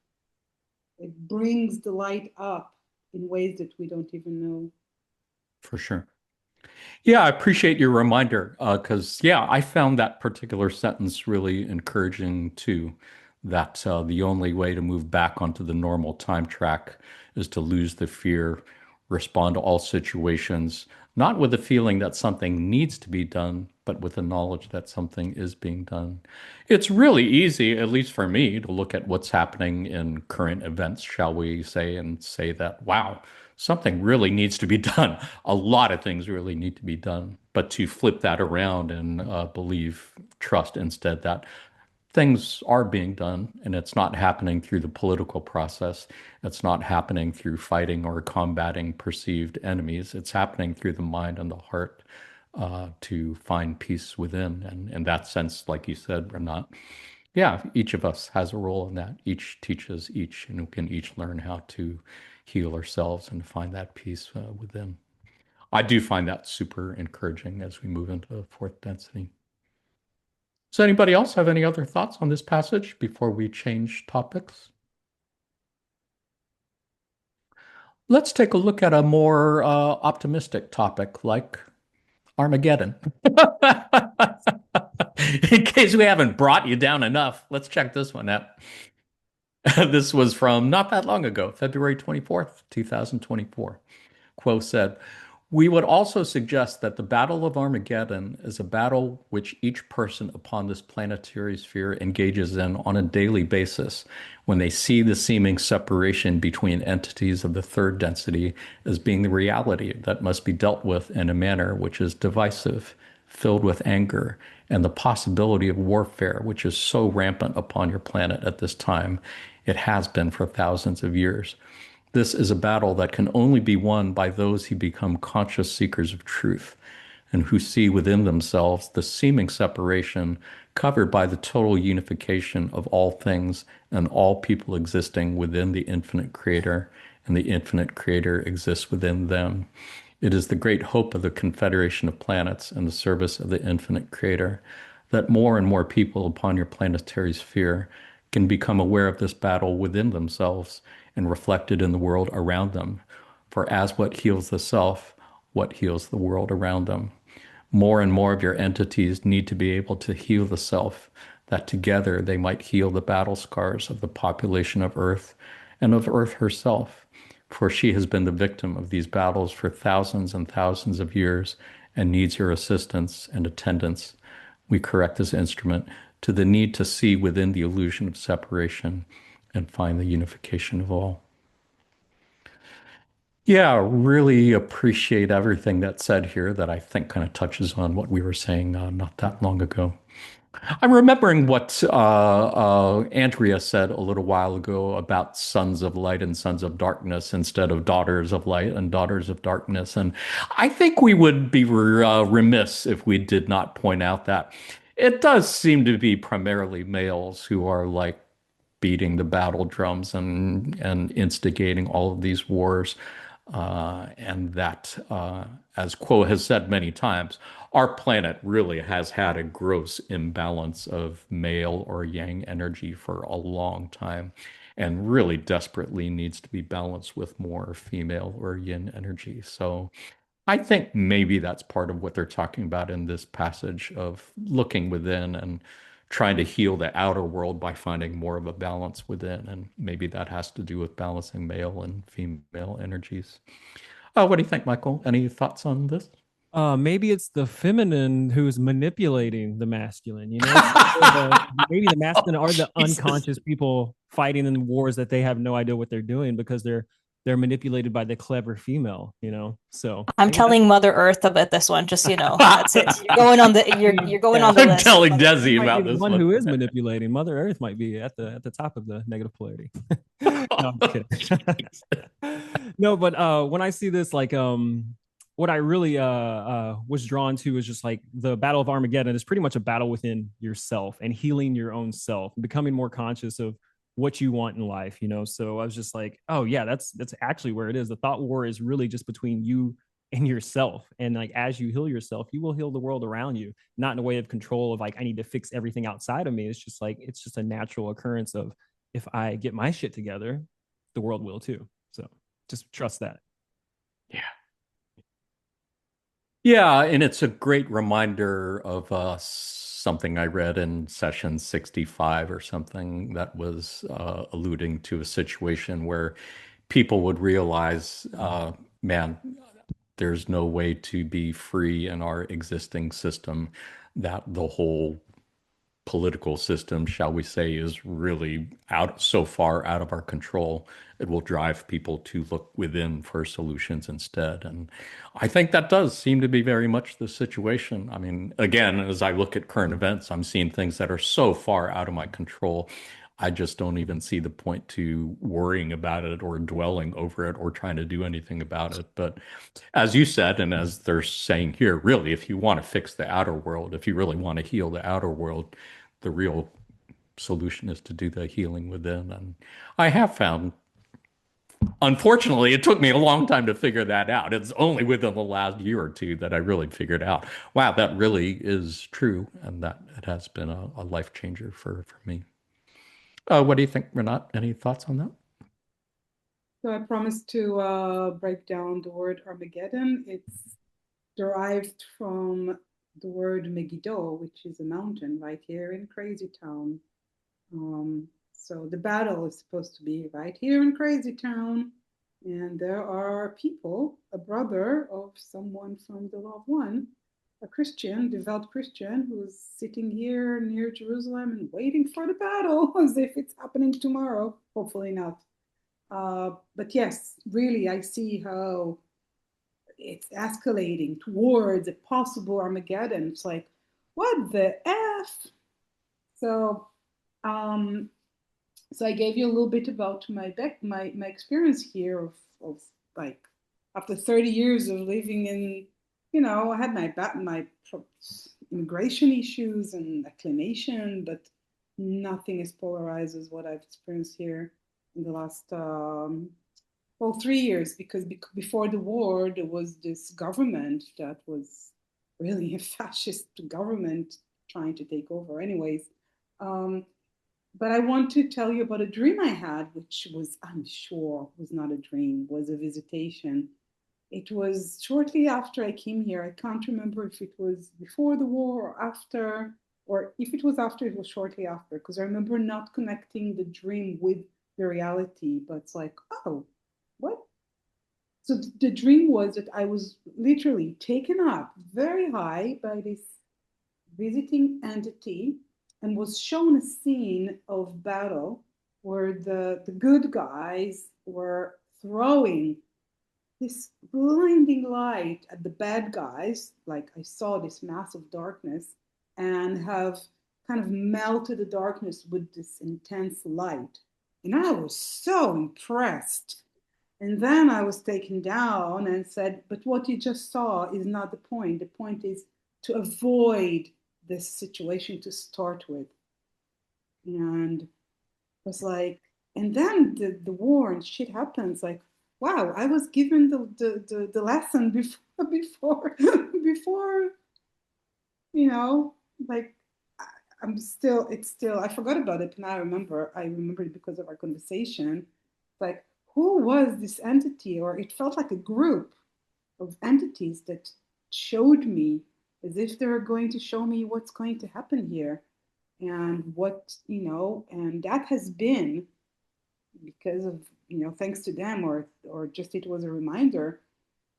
It brings the light up in ways that we don't even know. For sure. Yeah, I appreciate your reminder because, yeah, I found that particular sentence really encouraging too. That the only way to move back onto the normal time track is to lose the fear, respond to all situations, not with the feeling that something needs to be done, but with the knowledge that something is being done. It's really easy, at least for me, to look at what's happening in current events, shall we say, and say that, wow, something really needs to be done. A lot of things really need to be done. But to flip that around and believe, trust instead that things are being done and it's not happening through the political process. It's not happening through fighting or combating perceived enemies. It's happening through the mind and the heart to find peace within. And in that sense, like you said, Renat, yeah, each of us has a role in that. Each teaches each, and we can each learn how to heal ourselves and find that peace within. I do find that super encouraging as we move into fourth density. Does anybody else have any other thoughts on this passage before we change topics? Let's take a look at a more optimistic topic like Armageddon. In case we haven't brought you down enough, let's check this one out. This was from not that long ago, February 24th, 2024. Quo said, "We would also suggest that the Battle of Armageddon is a battle which each person upon this planetary sphere engages in on a daily basis when they see the seeming separation between entities of the third density as being the reality that must be dealt with in a manner which is divisive, filled with anger, and the possibility of warfare, which is so rampant upon your planet at this time. It has been for thousands of years. This is a battle that can only be won by those who become conscious seekers of truth and who see within themselves the seeming separation covered by the total unification of all things and all people existing within the infinite creator, and the infinite creator exists within them. It is the great hope of the Confederation of Planets and the service of the infinite creator that more and more people upon your planetary sphere can become aware of this battle within themselves and reflected in the world around them. For as what heals the self, what heals the world around them. More and more of your entities need to be able to heal the self, that together they might heal the battle scars of the population of Earth and of Earth herself. For she has been the victim of these battles for thousands and thousands of years and needs your assistance and attendance. We correct this instrument to the need to see within the illusion of separation and find the unification of all." Yeah, really appreciate everything that's said here that I think kind of touches on what we were saying not that long ago. I'm remembering what Andrea said a little while ago about sons of light and sons of darkness instead of daughters of light and daughters of darkness. And I think we would be remiss if we did not point out that it does seem to be primarily males who are like beating the battle drums and instigating all of these wars. And that, as Quo has said many times, our planet really has had a gross imbalance of male or yang energy for a long time and really desperately needs to be balanced with more female or yin energy. So I think maybe that's part of what they're talking about in this passage of looking within and trying to heal the outer world by finding more of a balance within. And maybe that has to do with balancing male and female energies. What do you think, Michael? Any thoughts on this? Maybe it's the feminine who's manipulating the masculine, maybe the masculine are the Jesus. unconscious people fighting in wars that they have no idea what they're doing because they're manipulated by the clever female, So I'm maybe that's telling Mother Earth about this one, just that's it. You're going on the you're going on the I'm list. telling Mother Earth. Desi might be about the this one one. who is manipulating. Mother Earth might be at the top of the negative polarity. No, I'm just kidding. No, but when I see this, like what I really was drawn to is just like the Battle of Armageddon is pretty much a battle within yourself and healing your own self, becoming more conscious of what you want in life, you know. So I was just like, oh yeah, that's actually where it is. The thought war is really just between you and yourself. And like as you heal yourself, you will heal the world around you, not in a way of control of like I need to fix everything outside of me. It's just like it's just a natural occurrence of if I get my shit together, the world will too. So just trust that. Yeah. Yeah, and it's a great reminder of something I read in session 65 or something that was alluding to a situation where people would realize, man, there's no way to be free in our existing system, that the whole political system, shall we say, is really out so far out of our control. It will drive people to look within for solutions instead. And I think that does seem to be very much the situation. I mean, again, as I look at current events, I'm seeing things that are so far out of my control. I just don't even see the point to worrying about it or dwelling over it or trying to do anything about it. But as you said, and as they're saying here, really, if you want to fix the outer world, if you really want to heal the outer world, the real solution is to do the healing within. And I have found, unfortunately, it took me a long time to figure that out. It's only within the last year or two that I really figured out, wow, that really is true. And that it has been a life changer for me. What do you think, Renat? Any thoughts on that? So I promised to break down the word Armageddon. It's derived from the word Megiddo, which is a mountain right here in Crazy Town. So the battle is supposed to be right here in Crazy Town, and there are people, a brother of someone from the Loved One, a Christian, devout Christian, who's sitting here near Jerusalem and waiting for the battle as if it's happening tomorrow. Hopefully not. But yes, really, I see how it's escalating towards a possible Armageddon. It's like, what the F? So, um, so I gave you a little bit about my experience here of like after 30 years of living in, I had my immigration issues and acclimation, but nothing as polarized as what I've experienced here in the last 3 years, because before the war there was this government that was really a fascist government trying to take over anyways. um, but I want to tell you about a dream I had, which was, I'm sure, was not a dream, was a visitation. It was shortly after I came here. I can't remember if it was before the war or after, or if it was after, it was shortly after, because I remember not connecting the dream with the reality. But it's like, oh, what? So the dream was that I was literally taken up very high by this visiting entity and was shown a scene of battle where the good guys were throwing this blinding light at the bad guys. Like I saw this massive darkness and have kind of melted the darkness with this intense light. And I was so impressed. And then I was taken down and said, but what you just saw is not the point. The point is to avoid this situation to start with. And was like, and then the war and shit happens. Like, wow, I was given the lesson before, before, like, I'm still, it's still, I forgot about it. And I remember it because of our conversation. Like, who was this entity? Or it felt like a group of entities that showed me as if they were going to show me what's going to happen here. And and that has been because of, thanks to them, or just it was a reminder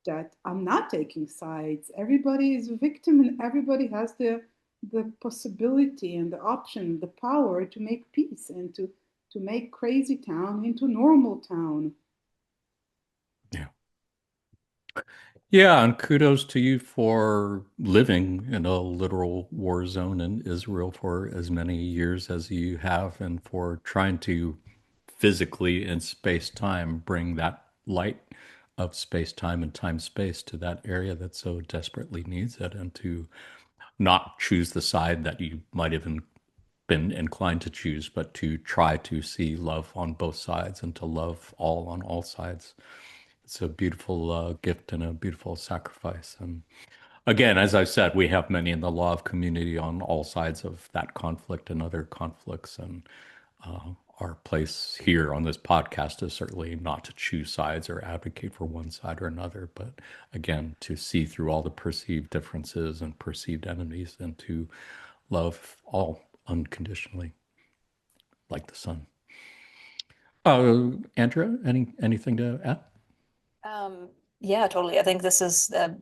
that I'm not taking sides. Everybody is a victim and everybody has the possibility and the option, the power to make peace and to make Crazy Town into normal town. Yeah. Yeah, and kudos to you for living in a literal war zone in Israel for as many years as you have, and for trying to physically in space time bring that light of space time and time space to that area that so desperately needs it, and to not choose the side that you might have been inclined to choose, but to try to see love on both sides and to love all on all sides. It's a beautiful gift and a beautiful sacrifice. And again, as I said, we have many in the law of community on all sides of that conflict and other conflicts. And our place here on this podcast is certainly not to choose sides or advocate for one side or another, but again, to see through all the perceived differences and perceived enemies and to love all unconditionally, like the sun. Andrea, anything to add? Yeah, totally. I think this is the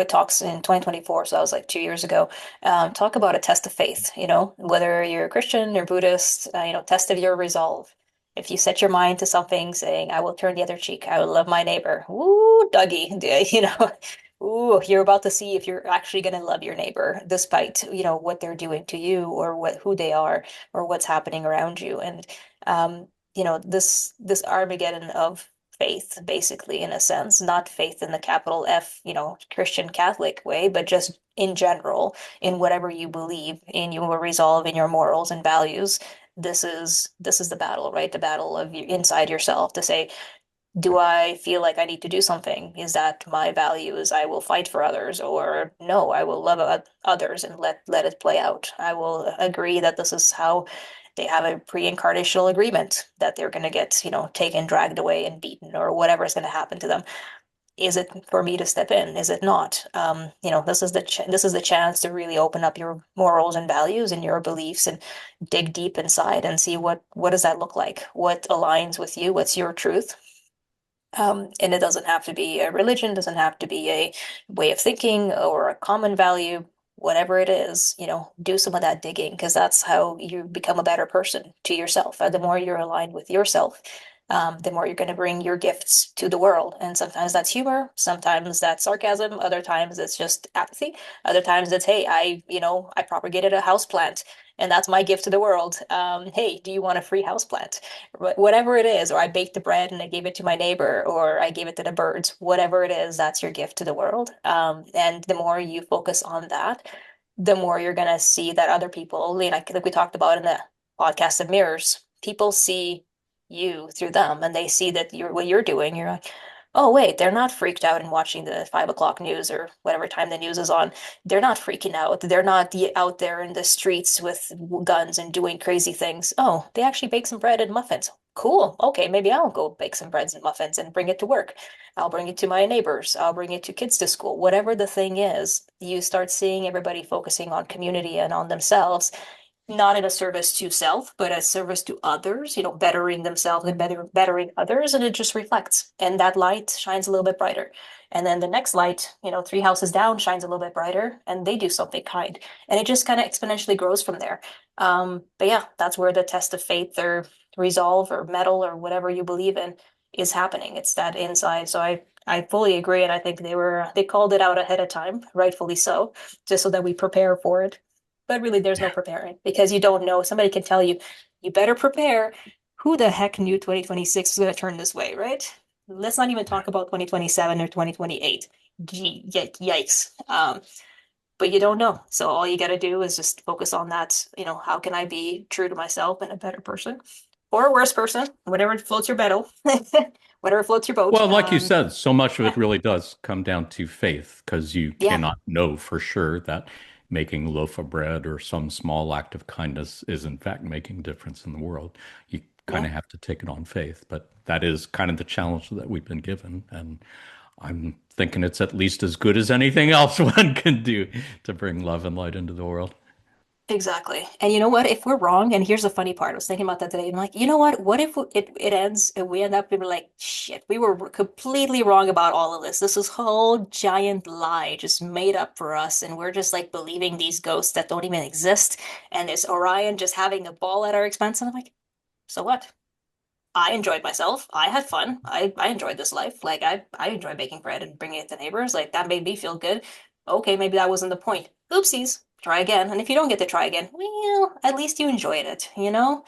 talks in 2024, so that was like 2 years ago. Talk about a test of faith, whether you're a Christian or Buddhist, test of your resolve. If you set your mind to something, saying, I will turn the other cheek, I will love my neighbor. Ooh, Dougie, ooh, you're about to see if you're actually going to love your neighbor, despite, what they're doing to you or who they are or what's happening around you. And, this Armageddon of faith, basically, in a sense, not faith in the capital F, Christian Catholic way, but just in general, in whatever you believe, in your resolve, in your morals and values. This is the battle, right? The battle of inside yourself to say, do I feel like I need to do something? Is that my value? Is I will fight for others, or no, I will love others and let it play out. I will agree that this is how they have a pre-incarnational agreement that they're going to get, taken, dragged away, and beaten, or whatever is going to happen to them. Is it for me to step in? Is it not? This is the chance to really open up your morals and values and your beliefs and dig deep inside and see what does that look like? What aligns with you? What's your truth? And it doesn't have to be a religion, doesn't have to be a way of thinking or a common value, whatever it is, do some of that digging because that's how you become a better person to yourself. The more you're aligned with yourself, the more you're going to bring your gifts to the world. And sometimes that's humor, sometimes that's sarcasm, other times it's just apathy, other times it's, hey, I propagated a house plant. And that's my gift to the world. Hey, do you want a free house plant? Whatever it is, or I baked the bread and I gave it to my neighbor, or I gave it to the birds, whatever it is, that's your gift to the world. And the more you focus on that, the more you're going to see that other people, like we talked about in the podcast of mirrors, people see you through them and they see that what you're doing. You're like, oh, wait, they're not freaked out and watching the 5 o'clock news or whatever time the news is on. They're not freaking out. They're not out there in the streets with guns and doing crazy things. Oh, they actually bake some bread and muffins. Cool. Okay, maybe I'll go bake some breads and muffins and bring it to work. I'll bring it to my neighbors. I'll bring it to kids to school. Whatever the thing is, you start seeing everybody focusing on community and on themselves, not in a service to self, but a service to others, bettering themselves and bettering others. And it just reflects. And that light shines a little bit brighter. And then the next light, three houses down shines a little bit brighter and they do something kind. And it just kind of exponentially grows from there. But yeah, that's where the test of faith or resolve or metal or whatever you believe in is happening. It's that inside. So I fully agree. And I think they called it out ahead of time, rightfully so, just so that we prepare for it. But really, there's no preparing because you don't know. Somebody can tell you, you better prepare. Who the heck knew 2026 is going to turn this way, right? Let's not even talk about 2027 or 2028. Gee, yikes. But you don't know. So all you got to do is just focus on that. How can I be true to myself and a better person or a worse person? Whatever floats your boat. Whatever floats your boat. Well, like you said, so much of Yeah. it really does come down to faith because you Yeah, cannot know for sure that making a loaf of bread or some small act of kindness is in fact making a difference in the world. You kind yeah. of have to take it on faith, but that is kind of the challenge that we've been given. And I'm thinking it's at least as good as anything else one can do to bring love and light into the world. Exactly. And you know what? If we're wrong, and here's the funny part, I was thinking about that today. I'm like, you know what? What if it ends and we end up being like, shit, we were completely wrong about all of this. This is whole giant lie just made up for us. And we're just like believing these ghosts that don't even exist. And this Orion just having a ball at our expense. And I'm like, so what? I enjoyed myself. I had fun. I enjoyed this life. Like I enjoy baking bread and bringing it to neighbors. Like that made me feel good. Okay, maybe that wasn't the point. Oopsies. Try again. And if you don't get to try again, well, at least you enjoyed it, you know?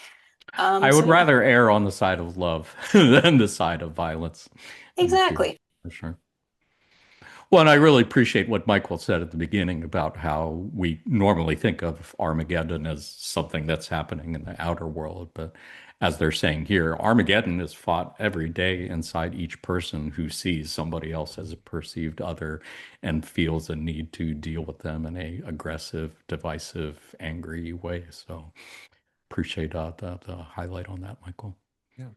I So would yeah, rather err on the side of love than the side of violence and fear, exactly. for sure. Well, and I really appreciate what Michael said at the beginning about how we normally think of Armageddon as something that's happening in the outer world. But as they're saying here, Armageddon is fought every day inside each person who sees somebody else as a perceived other and feels a need to deal with them in a aggressive, divisive, angry way. So appreciate the highlight on that, Michael. Yeah.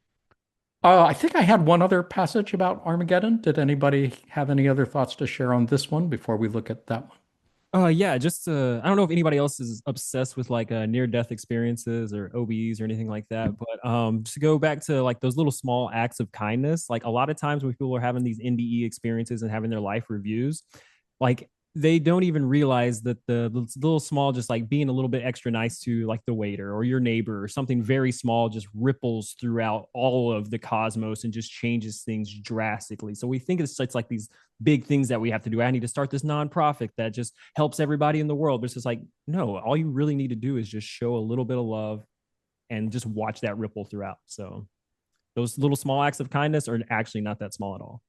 I think I had one other passage about Armageddon. Did anybody have any other thoughts to share on this one before we look at that one? Yeah, just I don't know if anybody else is obsessed with like near death experiences or OBs or anything like that, but just to go back to like those little small acts of kindness, like a lot of times when people are having these NDE experiences and having their life reviews, like they don't even realize that the little small, just like being a little bit extra nice to like the waiter or your neighbor or something very small just ripples throughout all of the cosmos and just changes things drastically. So we think it's like these big things that we have to do. I need to start this nonprofit that just helps everybody in the world. But it's just like, no, all you really need to do is just show a little bit of love and just watch that ripple throughout. So those little small acts of kindness are actually not that small at all.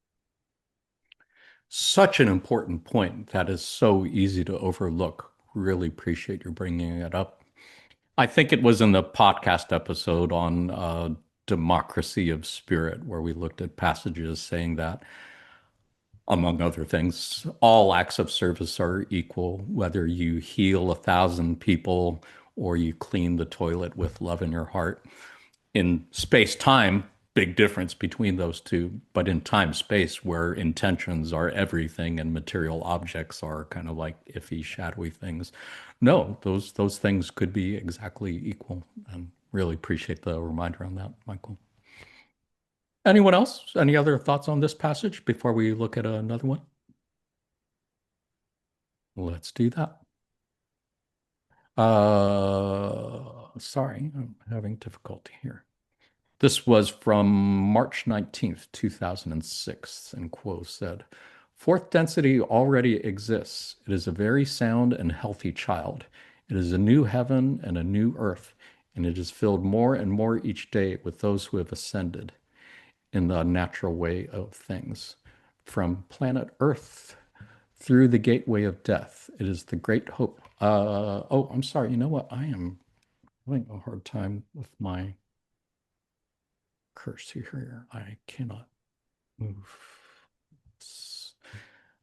Such an important point that is so easy to overlook. Really appreciate you bringing it up. I think it was in the podcast episode on democracy of spirit where we looked at passages saying that, among other things, all acts of service are equal, whether you heal 1,000 people or you clean the toilet with love in your heart. In space time, big difference between those two. But in time space, where intentions are everything and material objects are kind of like iffy, shadowy things, no, those things could be exactly equal. And really appreciate the reminder on that, Michael. Anyone else? Any other thoughts on this passage before we look at another one? Let's do that. Sorry, I'm having difficulty here. This was from March 19th, 2006, and Quo said, Fourth density already exists. It is a very sound and healthy child. It is a new heaven and a new earth, and it is filled more and more each day with those who have ascended in the natural way of things. From planet Earth through the gateway of death, it is the great hope. Oh, I'm sorry. You know what? I am having a hard time with my cursor here. I cannot move.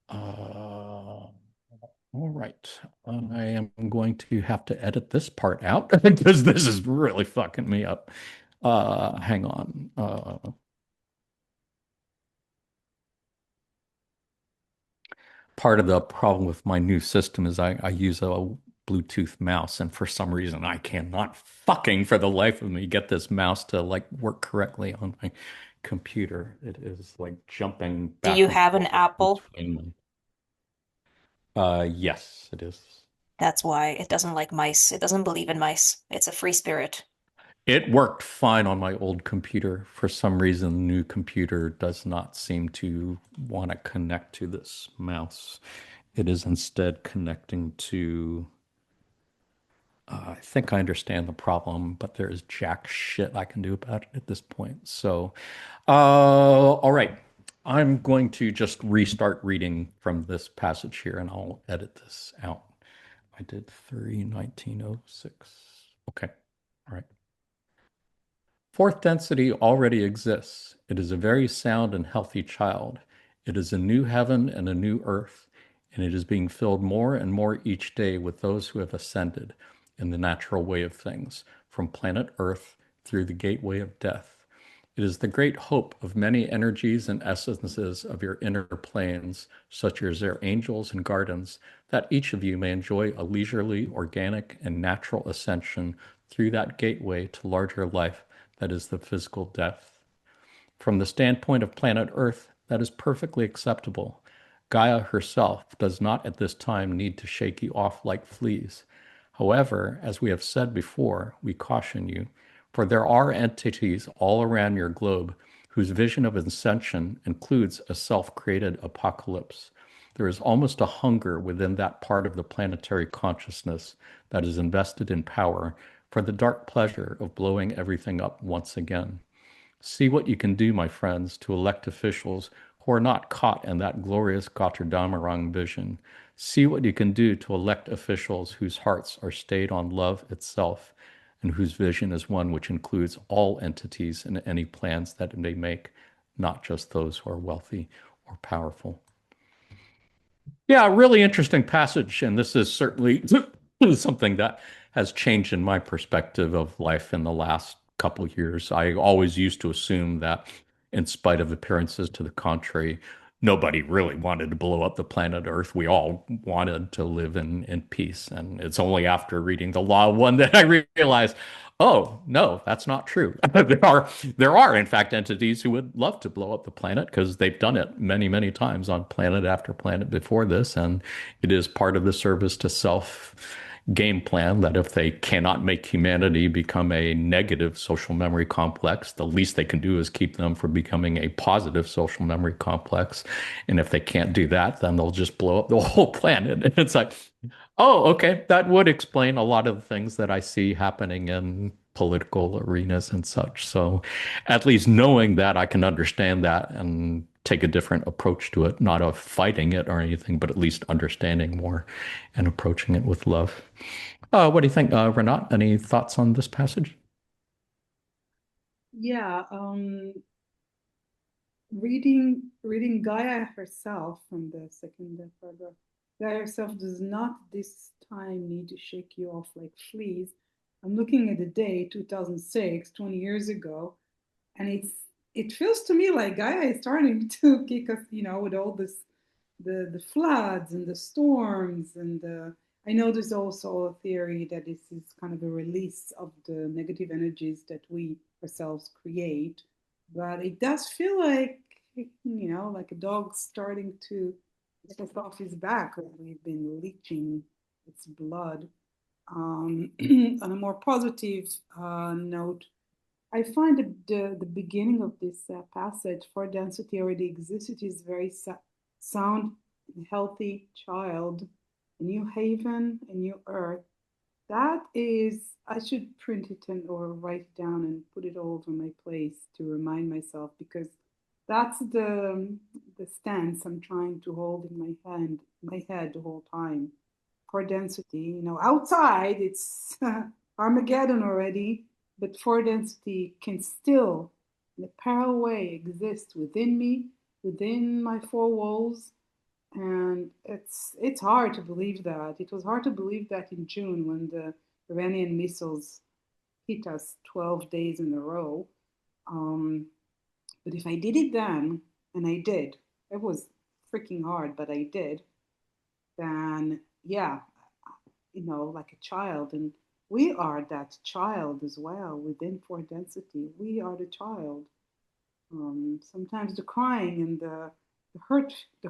All right. I am going to have to edit this part out because this is really fucking me up. Hang on. Part of the problem with my new system is I use a Bluetooth mouse, and for some reason I cannot fucking for the life of me get this mouse to like work correctly on my computer. It is like jumping Do you back and have an forth apple? between them. Yes, it is. That's why it doesn't like mice. It doesn't believe in mice. It's a free spirit. It worked fine on my old computer. For some reason, the new computer does not seem to want to connect to this mouse. It is instead connecting to I think I understand the problem, but there is jack shit I can do about it at this point. So, all right. I'm going to just restart reading from this passage here and I'll edit this out. I did 3:19:06. Okay. All right. Fourth density already exists. It is a very sound and healthy child. It is a new heaven and a new earth, and it is being filled more and more each day with those who have ascended in the natural way of things, from planet Earth through the gateway of death. It is the great hope of many energies and essences of your inner planes, such as your angels and gardens, that each of you may enjoy a leisurely, organic, and natural ascension through that gateway to larger life that is the physical death. From the standpoint of planet Earth, that is perfectly acceptable. Gaia herself does not at this time need to shake you off like fleas. However, as we have said before, we caution you, for there are entities all around your globe whose vision of ascension includes a self-created apocalypse. There is almost a hunger within that part of the planetary consciousness that is invested in power for the dark pleasure of blowing everything up once again. See what you can do, my friends, to elect officials who are not caught in that glorious Götterdämmerung vision. See what you can do to elect officials whose hearts are stayed on love itself and whose vision is one which includes all entities and any plans that they make, not just those who are wealthy or powerful. Yeah, really interesting passage. And this is certainly something that has changed in my perspective of life in the last couple of years. I always used to assume that, in spite of appearances to the contrary, nobody really wanted to blow up the planet Earth. We all wanted to live in peace. And it's only after reading The Law of One that I realized, oh, no, that's not true. There are, in fact, entities who would love to blow up the planet because they've done it many, many times on planet after planet before this. And it is part of the service to self game plan that if they cannot make humanity become a negative social memory complex, the least they can do is keep them from becoming a positive social memory complex. And if they can't do that, then they'll just blow up the whole planet. And it's like, oh, okay. That would explain a lot of the things that I see happening in political arenas and such. So at least knowing that, I can understand that and take a different approach to it, not of fighting it or anything, but at least understanding more and approaching it with love. What do you think, Renat? Any thoughts on this passage? Yeah, reading Gaia herself from the second paragraph. Gaia herself does not this time need to shake you off like fleas. I'm looking at the day 2006, 20 years ago, and it feels to me like Gaia is starting to kick us, with all this the floods and the storms and the I know there's also a theory that this is kind of a release of the negative energies that we ourselves create, but it does feel like like a dog starting to lift off his back, or we've been leaching its blood. On a more positive note, I find that the beginning of this passage, for density already exists, it is very sound, healthy child, a new haven, a new earth. That is, I should print it or write it down and put it all over my place to remind myself, because that's the stance I'm trying to hold in my head the whole time. For density, outside it's Armageddon already, but for density can still, in a parallel way, exist within me, within my four walls, and it's hard to believe that. It was hard to believe that in June when the Iranian missiles hit us 12 days in a row. But if I did it then, and I did, it was freaking hard, but I did, then yeah, like a child. And we are that child as well within four density. We are the child. Sometimes the crying and the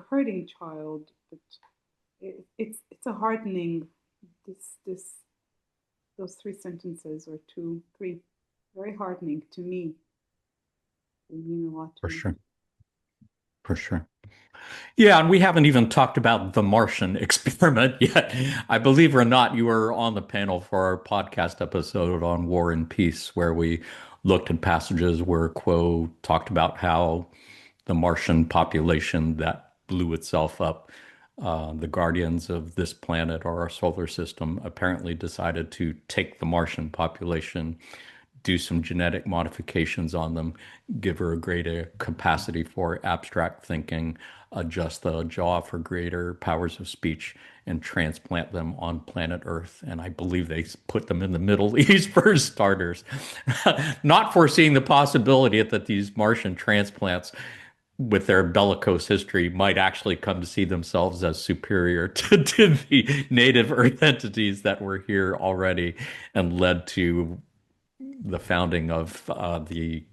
hurting child, but it's a heartening. This those three sentences, or two, three, very heartening to me. They mean a lot to For me. sure. For sure. Yeah, and we haven't even talked about the Martian experiment yet. I believe or not, you were on the panel for our podcast episode on War and Peace, where we looked at passages where Quo talked about how the Martian population that blew itself up, the guardians of this planet or our solar system, apparently decided to take the Martian population, do some genetic modifications on them, give her a greater capacity for abstract thinking, adjust the jaw for greater powers of speech, and transplant them on planet Earth. And I believe they put them in the Middle East for starters, not foreseeing the possibility that these Martian transplants, with their bellicose history, might actually come to see themselves as superior to the native Earth entities that were here already and led to the founding of the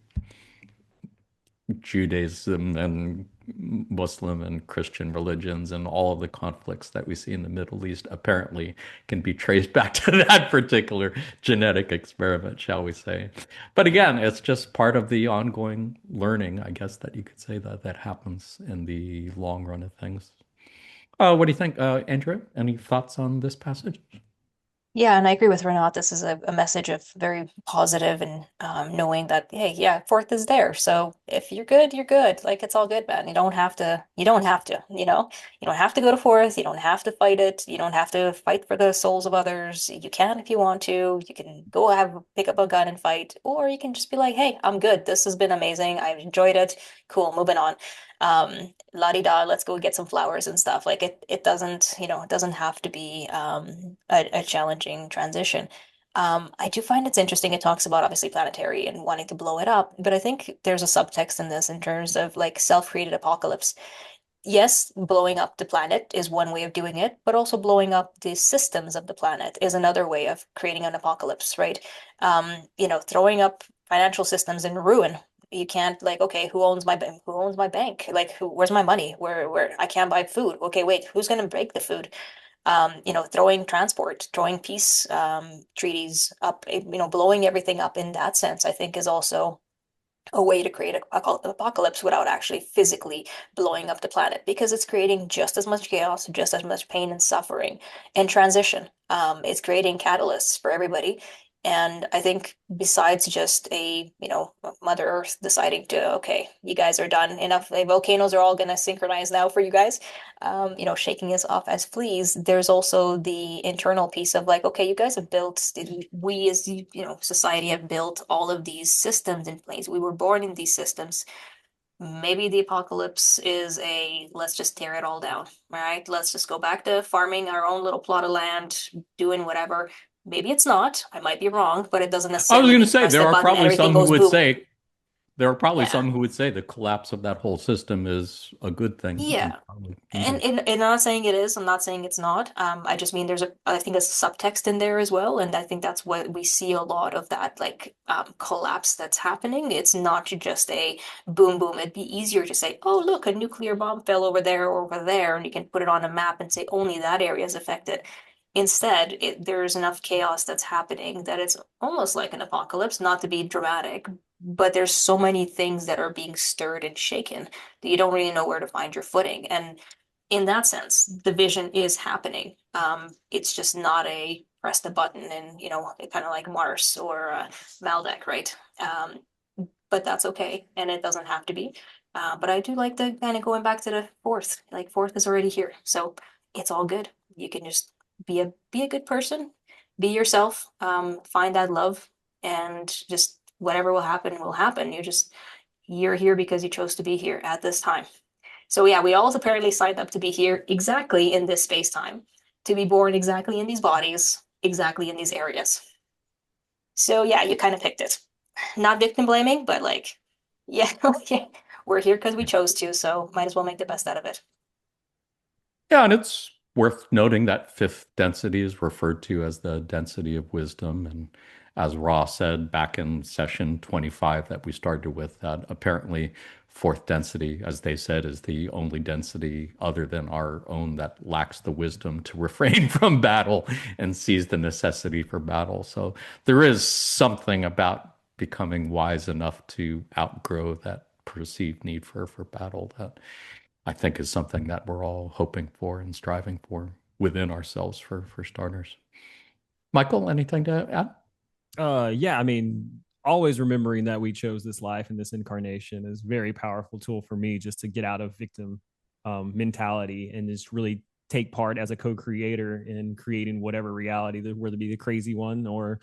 Judaism and Muslim and Christian religions, and all of the conflicts that we see in the Middle East apparently can be traced back to that particular genetic experiment, shall we say. But again, it's just part of the ongoing learning, I guess, that you could say that happens in the long run of things. What do you think, Andrew? Any thoughts on this passage? Yeah, and I agree with Renat. This is a message of very positive and knowing that, hey, yeah, fourth is there. So if you're good, you're good. Like it's all good, man. You don't have to go to fourth. You don't have to fight it. You don't have to fight for the souls of others. You can if you want to. You can go pick up a gun and fight, or you can just be like, hey, I'm good. This has been amazing. I've enjoyed it. Cool, moving on. La-di-da, let's go get some flowers and stuff. Like it doesn't, it doesn't have to be a challenging transition. I do find it's interesting. It talks about obviously planetary and wanting to blow it up, but I think there's a subtext in this in terms of like self-created apocalypse. Yes, blowing up the planet is one way of doing it, but also blowing up the systems of the planet is another way of creating an apocalypse, right? Throwing up financial systems in ruin. You can't like, okay, who owns my bank? Like, where's my money? Where I can't buy food. Okay, wait, who's gonna break the food? Throwing transport, throwing peace treaties up, blowing everything up in that sense, I think is also a way to create an apocalypse without actually physically blowing up the planet because it's creating just as much chaos, just as much pain and suffering and transition. It's creating catalysts for everybody. And I think besides just Mother Earth deciding to, okay, you guys are done enough. The volcanoes are all going to synchronize now for you guys, shaking us off as fleas. There's also the internal piece of like, okay, you guys have built, we as, society have built all of these systems in place. We were born in these systems. Maybe the apocalypse is let's just tear it all down, all right? Let's just go back to farming our own little plot of land, doing whatever. Maybe it's not. I might be wrong, but it doesn't I was necessarily going to mean say press the button and everything goes boom. Yeah. the collapse of that whole system is a good thing and Yeah. probably And, needed. and I'm not saying it is, I'm not saying it's not. I just mean I think there's a subtext in there as well. And I think that's what we see a lot of that like collapse that's happening. It's not just a boom boom. It'd be easier to say, oh, look, a nuclear bomb fell over there or over there, and you can put it on a map and say only that area is affected. Instead, there's enough chaos that's happening that it's almost like an apocalypse, not to be dramatic, but there's so many things that are being stirred and shaken that you don't really know where to find your footing. And in that sense, the vision is happening. It's just not a press the button and kind of like Mars or Valdec, right? But that's okay, and it doesn't have to be. But I do like the kind of going back to the fourth. Like fourth is already here, so it's all good. You can just be a good person, be yourself, find that love, and just whatever will happen will happen. You're here because you chose to be here at this time. So yeah, we all apparently signed up to be here exactly in this space time, to be born exactly in these bodies, exactly in these areas. So yeah, you kind of picked it. Not victim blaming, but like, yeah, yeah, we're here because we chose to, so might as well make the best out of it. Yeah, and it's worth noting that fifth density is referred to as the density of wisdom. And as Ra said back in session 25 that we started with, that apparently fourth density, as they said, is the only density other than our own that lacks the wisdom to refrain from battle and sees the necessity for battle. So there is something about becoming wise enough to outgrow that perceived need for battle that I think is something that we're all hoping for and striving for within ourselves for starters. Michael, anything to add? Yeah, I mean, always remembering that we chose this life and this incarnation is a very powerful tool for me just to get out of victim mentality and just really take part as a co-creator in creating whatever reality, whether it be the crazy one or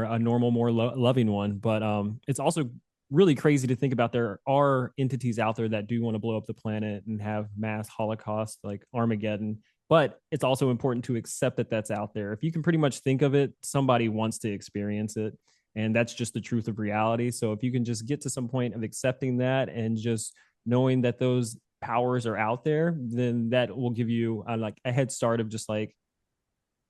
a normal, more loving one. But it's also really crazy to think about there are entities out there that do want to blow up the planet and have mass holocaust like Armageddon, but it's also important to accept that that's out there. If you can pretty much think of it, somebody wants to experience it, and that's just the truth of reality. So if you can just get to some point of accepting that and just knowing that those powers are out there, then that will give you like a head start of just like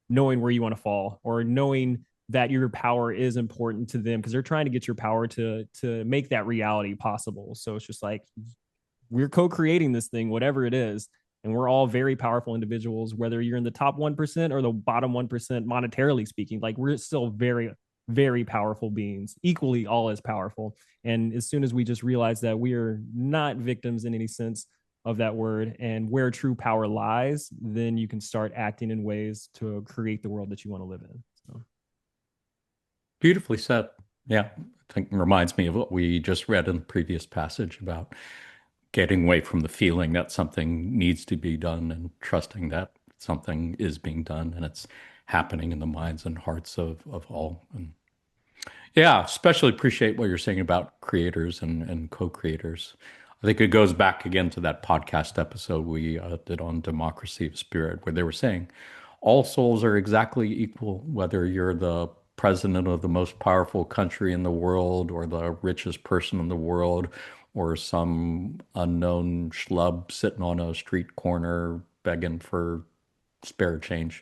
knowing where you want to fall or knowing that your power is important to them because they're trying to get your power to make that reality possible. So it's just like we're co-creating this thing, whatever it is, and we're all very powerful individuals, whether you're in the top 1% or the bottom 1% monetarily speaking. Like we're still very, very powerful beings, equally all as powerful. And as soon as we just realize that we are not victims in any sense, of that word and where true power lies, then you can start acting in ways to create the world that you want to live in. So. Beautifully said. Yeah, I think it reminds me of what we just read in the previous passage about getting away from the feeling that something needs to be done and trusting that something is being done and it's happening in the minds and hearts of all. And yeah, especially appreciate what you're saying about creators and co-creators. I think it goes back again to that podcast episode we did on democracy of spirit, where they were saying all souls are exactly equal, whether you're the president of the most powerful country in the world, or the richest person in the world, or some unknown schlub sitting on a street corner begging for spare change.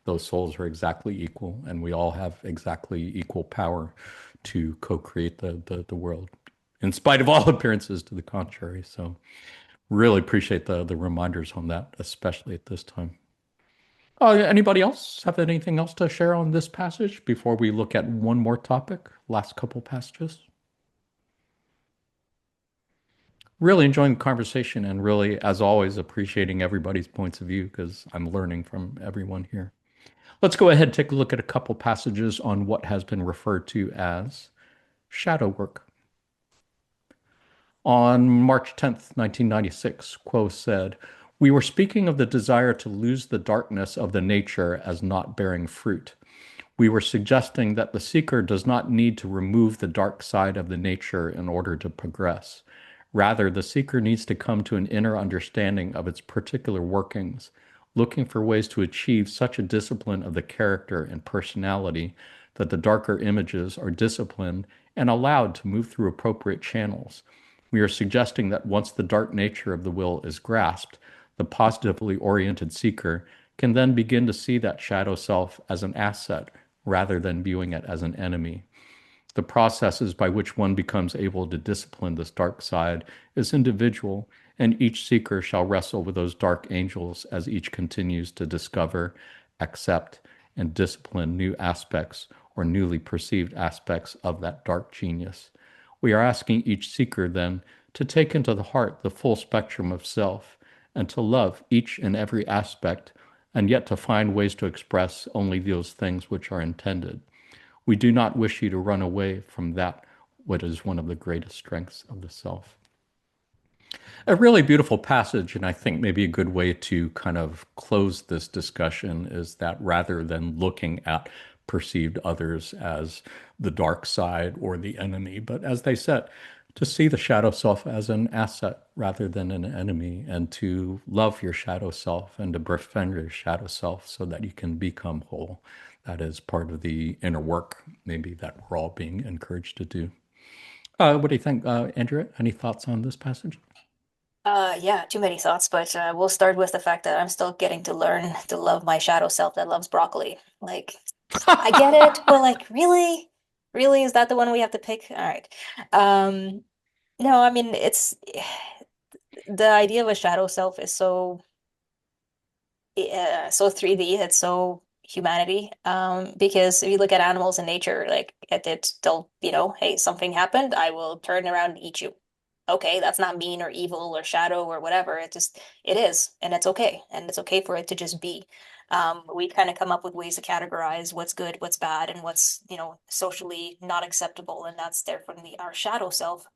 Those souls are exactly equal, and we all have exactly equal power to co-create the world, in spite of all appearances to the contrary. So really appreciate the reminders on that, especially at this time. Anybody else have anything else to share on this passage before we look at one more topic, last couple passages? Really enjoying the conversation and really, as always, appreciating everybody's points of view because I'm learning from everyone here. Let's go ahead and take a look at a couple passages on what has been referred to as shadow work. On March 10th, 1996, Quo said, "We were speaking of the desire to lose the darkness of the nature as not bearing fruit. We were suggesting that the seeker does not need to remove the dark side of the nature in order to progress. Rather, the seeker needs to come to an inner understanding of its particular workings, looking for ways to achieve such a discipline of the character and personality that the darker images are disciplined and allowed to move through appropriate channels. We are suggesting that once the dark nature of the will is grasped, the positively oriented seeker can then begin to see that shadow self as an asset rather than viewing it as an enemy. The processes by which one becomes able to discipline this dark side is individual, and each seeker shall wrestle with those dark angels as each continues to discover, accept, and discipline new aspects or newly perceived aspects of that dark genius. We are asking each seeker, then, to take into the heart the full spectrum of self and to love each and every aspect, and yet to find ways to express only those things which are intended. We do not wish you to run away from that what is one of the greatest strengths of the self." A really beautiful passage, and I think maybe a good way to kind of close this discussion is that rather than looking at perceived others as the dark side or the enemy, but as they said, to see the shadow self as an asset rather than an enemy, and to love your shadow self and to befriend your shadow self so that you can become whole. That is part of the inner work, maybe that we're all being encouraged to do. What do you think, Andrea? Any thoughts on this passage? Yeah, too many thoughts, but we'll start with the fact that I'm still getting to learn to love my shadow self that loves broccoli. Like, I get it, but like, really? Really? Is that the one we have to pick? All right. Um, no, I mean, it's the idea of a shadow self is so 3D, it's so humanity. Because if you look at animals in nature, like they'll, hey, something happened, I will turn around and eat you. Okay, that's not mean or evil or shadow or whatever. It is, and it's okay. And it's okay for it to just be. We kind of come up with ways to categorize what's good, what's bad, and what's, socially not acceptable. And that's there from our shadow self.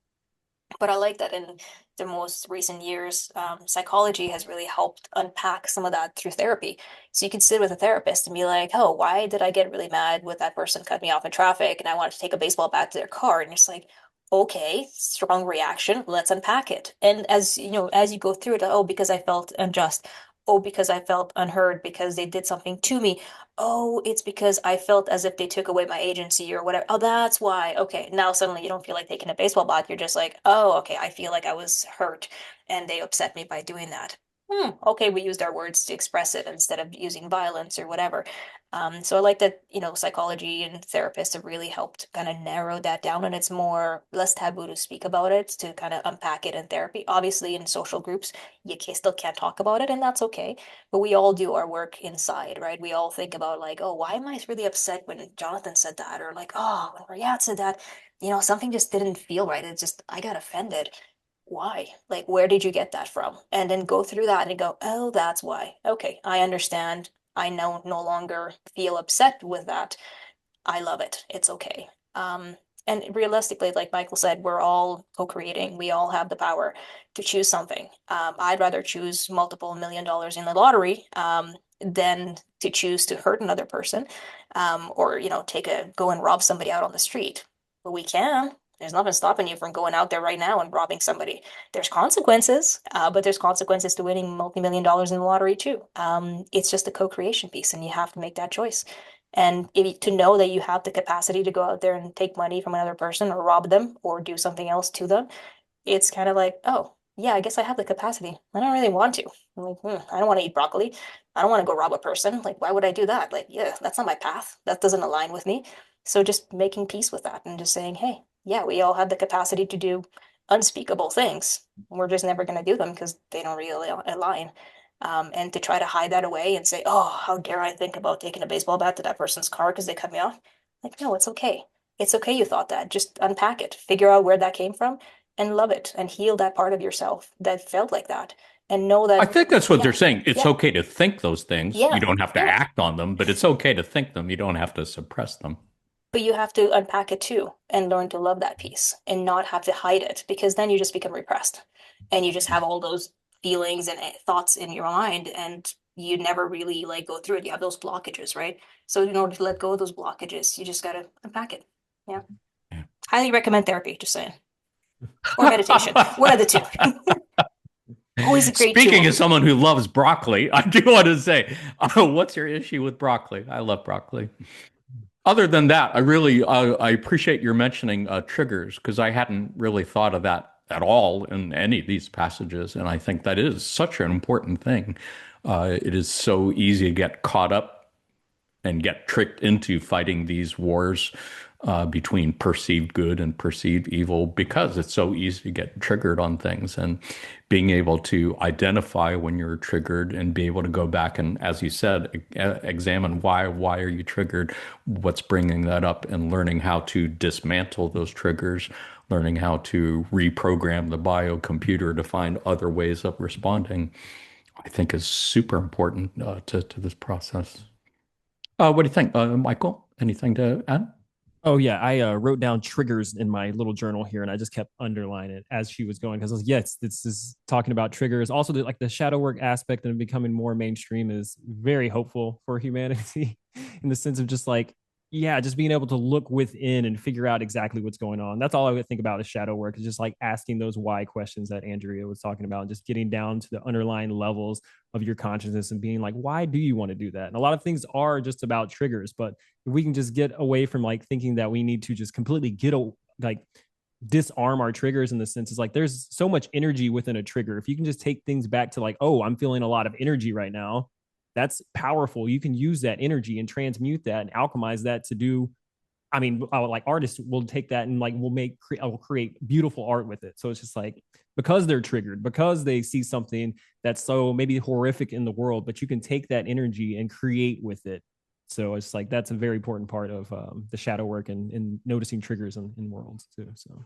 But I like that in the most recent years, psychology has really helped unpack some of that through therapy. So you can sit with a therapist and be like, oh, why did I get really mad with that person cut me off in traffic and I wanted to take a baseball bat to their car? And it's like, okay, strong reaction, let's unpack it. And as you go through it, oh, because I felt unjust. Oh, because I felt unheard because they did something to me. Oh, it's because I felt as if they took away my agency or whatever. Oh, that's why. Okay, now suddenly you don't feel like taking a baseball bat. You're just like, oh, okay, I feel like I was hurt and they upset me by doing that. Okay, we used our words to express it instead of using violence or whatever. So I like that, psychology and therapists have really helped kind of narrow that down, and it's more less taboo to speak about it, to kind of unpack it in therapy. Obviously, in social groups, still can't talk about it, and that's okay. But we all do our work inside, right? We all think about like, oh, why am I really upset when Jonathan said that? Or like, oh, when Riyadh said that, something just didn't feel right. It's just, I got offended. why? Like, where did you get that from? And then go through that and go, oh, that's why. Okay, I understand. I no longer feel upset with that. I love it. It's okay. And realistically, like Michael said, we're all co-creating. We all have the power to choose something. I'd rather choose multiple $1 million in the lottery than to choose to hurt another person, or go and rob somebody out on the street. But we can. There's nothing stopping you from going out there right now and robbing somebody. There's consequences, but there's consequences to winning multi-million-dollars in the lottery too. It's just a co-creation piece, and you have to make that choice. And to know that you have the capacity to go out there and take money from another person or rob them or do something else to them, it's kind of like, oh, yeah, I guess I have the capacity. I don't really want to. I'm like, I don't want to eat broccoli. I don't want to go rob a person. Like, why would I do that? Like, yeah, that's not my path. That doesn't align with me. So just making peace with that and just saying, hey, yeah, we all have the capacity to do unspeakable things. We're just never going to do them because they don't really align. And to try to hide that away and say, oh, how dare I think about taking a baseball bat to that person's car because they cut me off? Like, no, it's okay. It's okay you thought that. Just unpack it, figure out where that came from, and love it and heal that part of yourself that felt like that. And know I that, think that's what yeah, they're saying. It's yeah, okay to think those things. You yeah, don't have to yeah. act on them, but it's okay to think them. You don't have to suppress them. But you have to unpack it too and learn to love that piece and not have to hide it because then you just become repressed and you just have all those feelings and thoughts in your mind and you never really like go through it. You have those blockages, right? So in order to let go of those blockages, you just gotta unpack it. Yeah. Highly recommend therapy, just saying. Or meditation. One of the two. Always a great Speaking tool. as someone who loves broccoli, I do want to say, what's your issue with broccoli? I love broccoli. Other than that, I appreciate your mentioning triggers because I hadn't really thought of that at all in any of these passages, and I think that is such an important thing. It is so easy to get caught up and get tricked into fighting these wars between perceived good and perceived evil because it's so easy to get triggered on things. And being able to identify when you're triggered and be able to go back and, as you said, examine why are you triggered, what's bringing that up, and learning how to dismantle those triggers, learning how to reprogram the biocomputer to find other ways of responding, I think is super important to this process. What do you think, Michael? Anything to add? Oh yeah, I wrote down triggers in my little journal here, and I just kept underlining it as she was going because I was yes, this is talking about triggers. Also, the shadow work aspect and becoming more mainstream is very hopeful for humanity in the sense of just like yeah, just being able to look within and figure out exactly what's going on. That's all I would think about is shadow work is just like asking those why questions that Andrea was talking about, and just getting down to the underlying levels of your consciousness and being like, why do you want to do that? And a lot of things are just about triggers, but if we can just get away from like thinking that we need to just completely like disarm our triggers in the sense is like there's so much energy within a trigger. If you can just take things back to like, oh, I'm feeling a lot of energy right now, that's powerful. You can use that energy and transmute that and alchemize that to do. I mean, like artists will take that and like will create beautiful art with it. So it's just like because they're triggered, because they see something that's so maybe horrific in the world, but you can take that energy and create with it. So it's like that's a very important part of the shadow work and noticing triggers in worlds too. So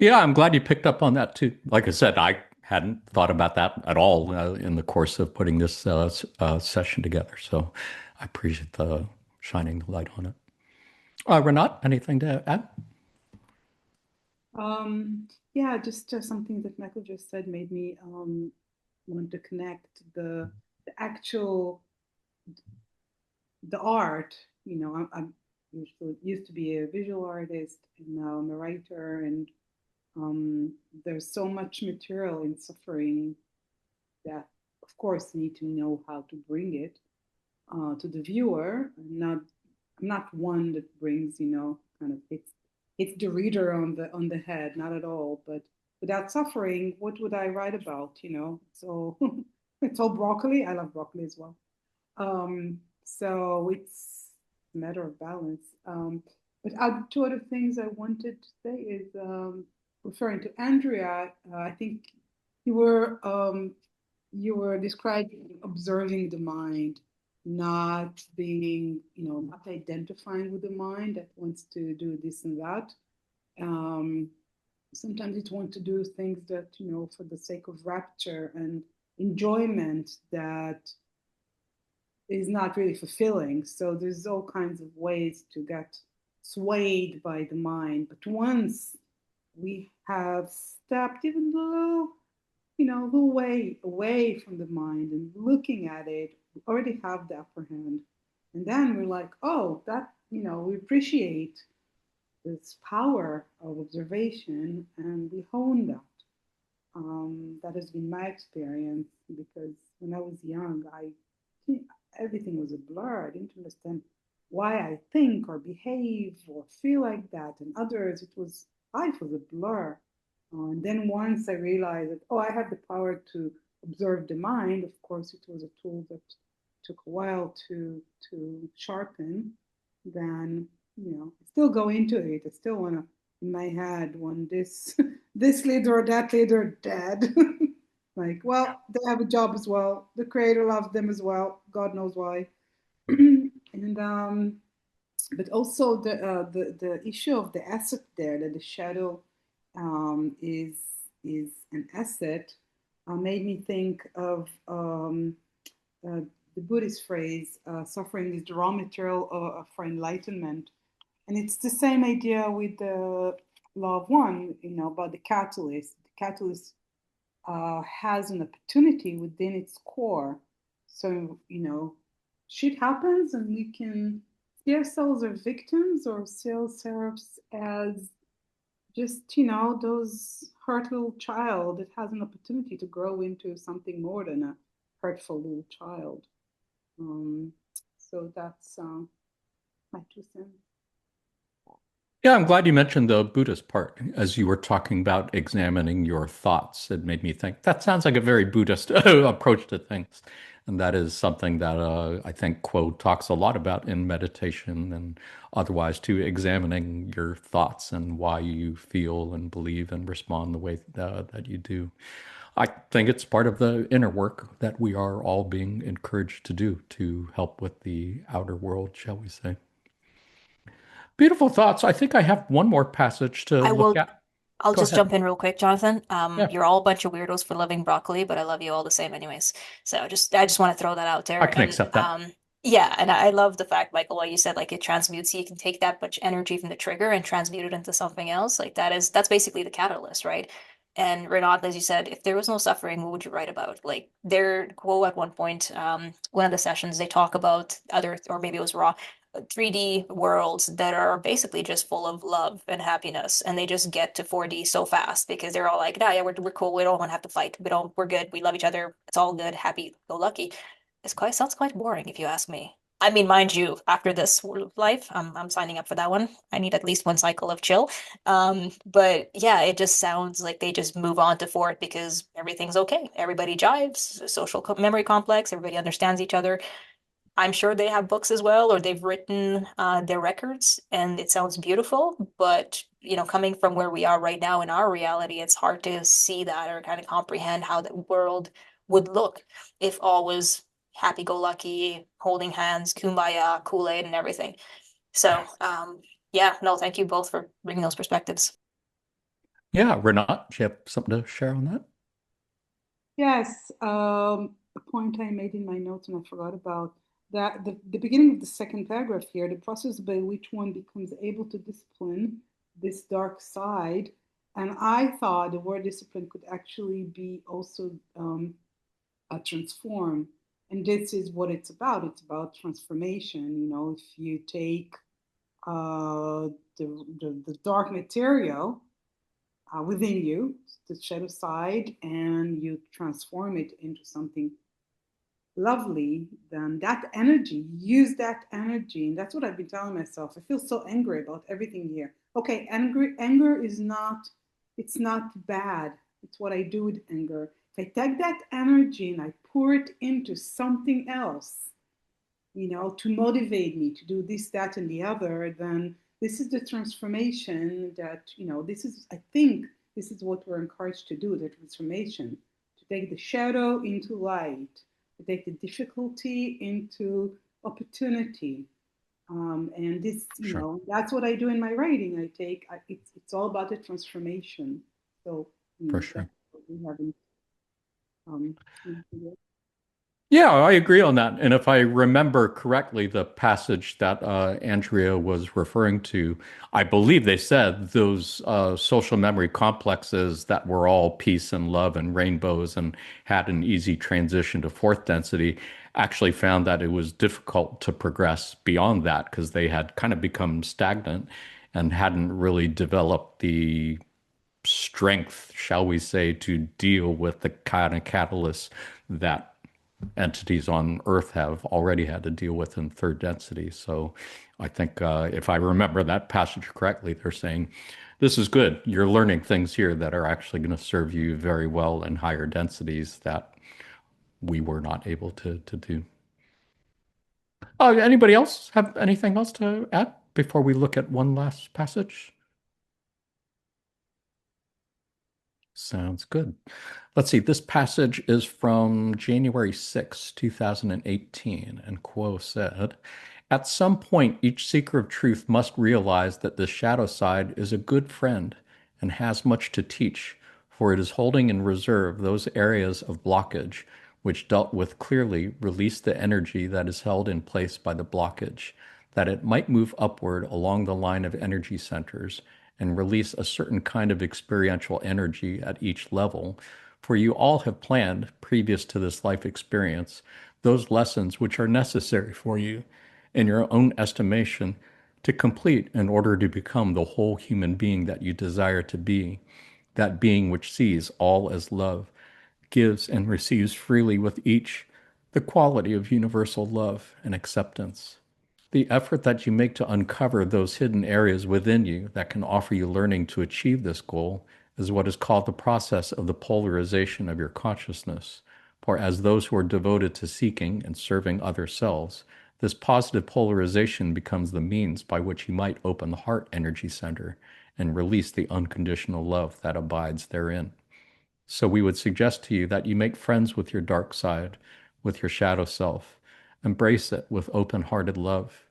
Yeah, I'm glad you picked up on that too. Like I said, I hadn't thought about that at all in the course of putting this session together. So I appreciate the shining the light on it. Renat, anything to add? Yeah, just something that Michael just said made me want to connect the actual the art. I'm used to be a visual artist, and now I'm a writer, and there's so much material in suffering that, of course, you need to know how to bring it to the viewer. I'm not one that brings, kind of it's the reader on the head, not at all. But without suffering, what would I write about? So it's all broccoli. I love broccoli as well. So it's a matter of balance. But two other things I wanted to say is referring to Andrea. I think you were um, you were describing observing the mind, not being, not identifying with the mind that wants to do this and that. Um, Sometimes it wants to do things that, for the sake of rapture and enjoyment that is not really fulfilling. So there's all kinds of ways to get swayed by the mind. But once we have stepped even a little, a little way away from the mind and looking at it, we already have the upper hand. And then we're like, oh, that, we appreciate this power of observation and we hone that. That has been my experience because when I was young, everything was a blur. I didn't understand why I think or behave or feel like that. And others, life was a blur. And then once I realized that, oh, I have the power to observe the mind. Of course, it was a tool that took a while to sharpen. Then I still go into it. I still want to in my head when this this leader or that leader dead. Like, well, they have a job as well. The creator loves them as well. God knows why. And but also the issue of the asset there, that the shadow is an asset, made me think of uh, the Buddhist phrase, suffering is the raw material for enlightenment. And it's the same idea with the law of one, about the catalyst. The catalyst has an opportunity within its core. So, shit happens and we can see ourselves as victims or see ourselves as just, those hurt little child that has an opportunity to grow into something more than a hurtful little child. Um, so that's my 2 cents. Yeah, I'm glad you mentioned the Buddhist part. As you were talking about examining your thoughts, it made me think that sounds like a very Buddhist approach to things. And that is something that I think Quo talks a lot about in meditation and otherwise too, examining your thoughts and why you feel and believe and respond the way that you do. I think it's part of the inner work that we are all being encouraged to do to help with the outer world, shall we say. Beautiful thoughts. I think I have one more passage to I look will at. I'll Go just ahead. jump in real quick, Jonathan. Yeah, You're all a bunch of weirdos for loving broccoli, but I love you all the same anyways. So I just want to throw that out I there. can And accept that. yeah, and I love the fact, Michael, what you said, like it transmutes, you can take that much energy from the trigger and transmute it into something else. Like that's basically the catalyst, right? And Renaud, as you said, if there was no suffering, what would you write about? Like their quote at one point, one of the sessions, they talk about other, or maybe it was Raw, 3D worlds that are basically just full of love and happiness, and they just get to 4D so fast because they're all like, "Nah, yeah, we're cool. We don't want to have to fight. We're good. We love each other. It's all good. Happy go lucky." Sounds quite boring if you ask me. I mean, mind you, after this life, I'm signing up for that one. I need at least one cycle of chill. But yeah, it just sounds like they just move on to fourth because everything's okay. Everybody jives, social memory complex. Everybody understands each other. I'm sure they have books as well, or they've written their records, and it sounds beautiful. But coming from where we are right now in our reality, it's hard to see that or kind of comprehend how the world would look if all was happy-go-lucky, holding hands, kumbaya, Kool-Aid, and everything. So, yeah, no, thank you both for bringing those perspectives. Yeah, Renat, do you have something to share on that? Yes, a point I made in my notes and I forgot about that the beginning of the second paragraph here, the process by which one becomes able to discipline this dark side. And I thought the word discipline could actually be also a transform. And this is what it's about. It's about transformation. If you take uh, the dark material within you, the shadow side, and you transform it into something lovely, then that energy, use that energy. And that's what I've been telling myself. I feel so angry about everything here. Okay, anger is not, it's not bad. It's what I do with anger. If I take that energy and I pour it into something else, to motivate me to do this, that, and the other, then this is the transformation that, this is, I think, this is what we're encouraged to do, the transformation, to take the shadow into light, to take the difficulty into opportunity. And this, Sure. that's what I do in my writing. It's all about the transformation. So, For that's sure. what we haven't, um, Yeah, I agree on that. And if I remember correctly, the passage that Andrea was referring to, I believe they said those social memory complexes that were all peace and love and rainbows and had an easy transition to fourth density actually found that it was difficult to progress beyond that because they had kind of become stagnant and hadn't really developed the strength, shall we say, to deal with the kind of catalysts that entities on Earth have already had to deal with in third density. So I think if I remember that passage correctly, they're saying, this is good. You're learning things here that are actually going to serve you very well in higher densities that we were not able to do. Anybody else have anything else to add before we look at one last passage? Sounds good. Let's see. This passage is from January 6, 2018, and Quo said, at some point, each seeker of truth must realize that the shadow side is a good friend and has much to teach, for it is holding in reserve those areas of blockage which dealt with clearly release the energy that is held in place by the blockage, that it might move upward along the line of energy centers and release a certain kind of experiential energy at each level. For you all have planned, previous to this life experience, those lessons which are necessary for you, in your own estimation, to complete in order to become the whole human being that you desire to be, that being which sees all as love, gives and receives freely with each the quality of universal love and acceptance. The effort that you make to uncover those hidden areas within you that can offer you learning to achieve this goal is what is called the process of the polarization of your consciousness. For as those who are devoted to seeking and serving other selves, this positive polarization becomes the means by which you might open the heart energy center and release the unconditional love that abides therein. So we would suggest to you that you make friends with your dark side, with your shadow self. Embrace it with open-hearted love.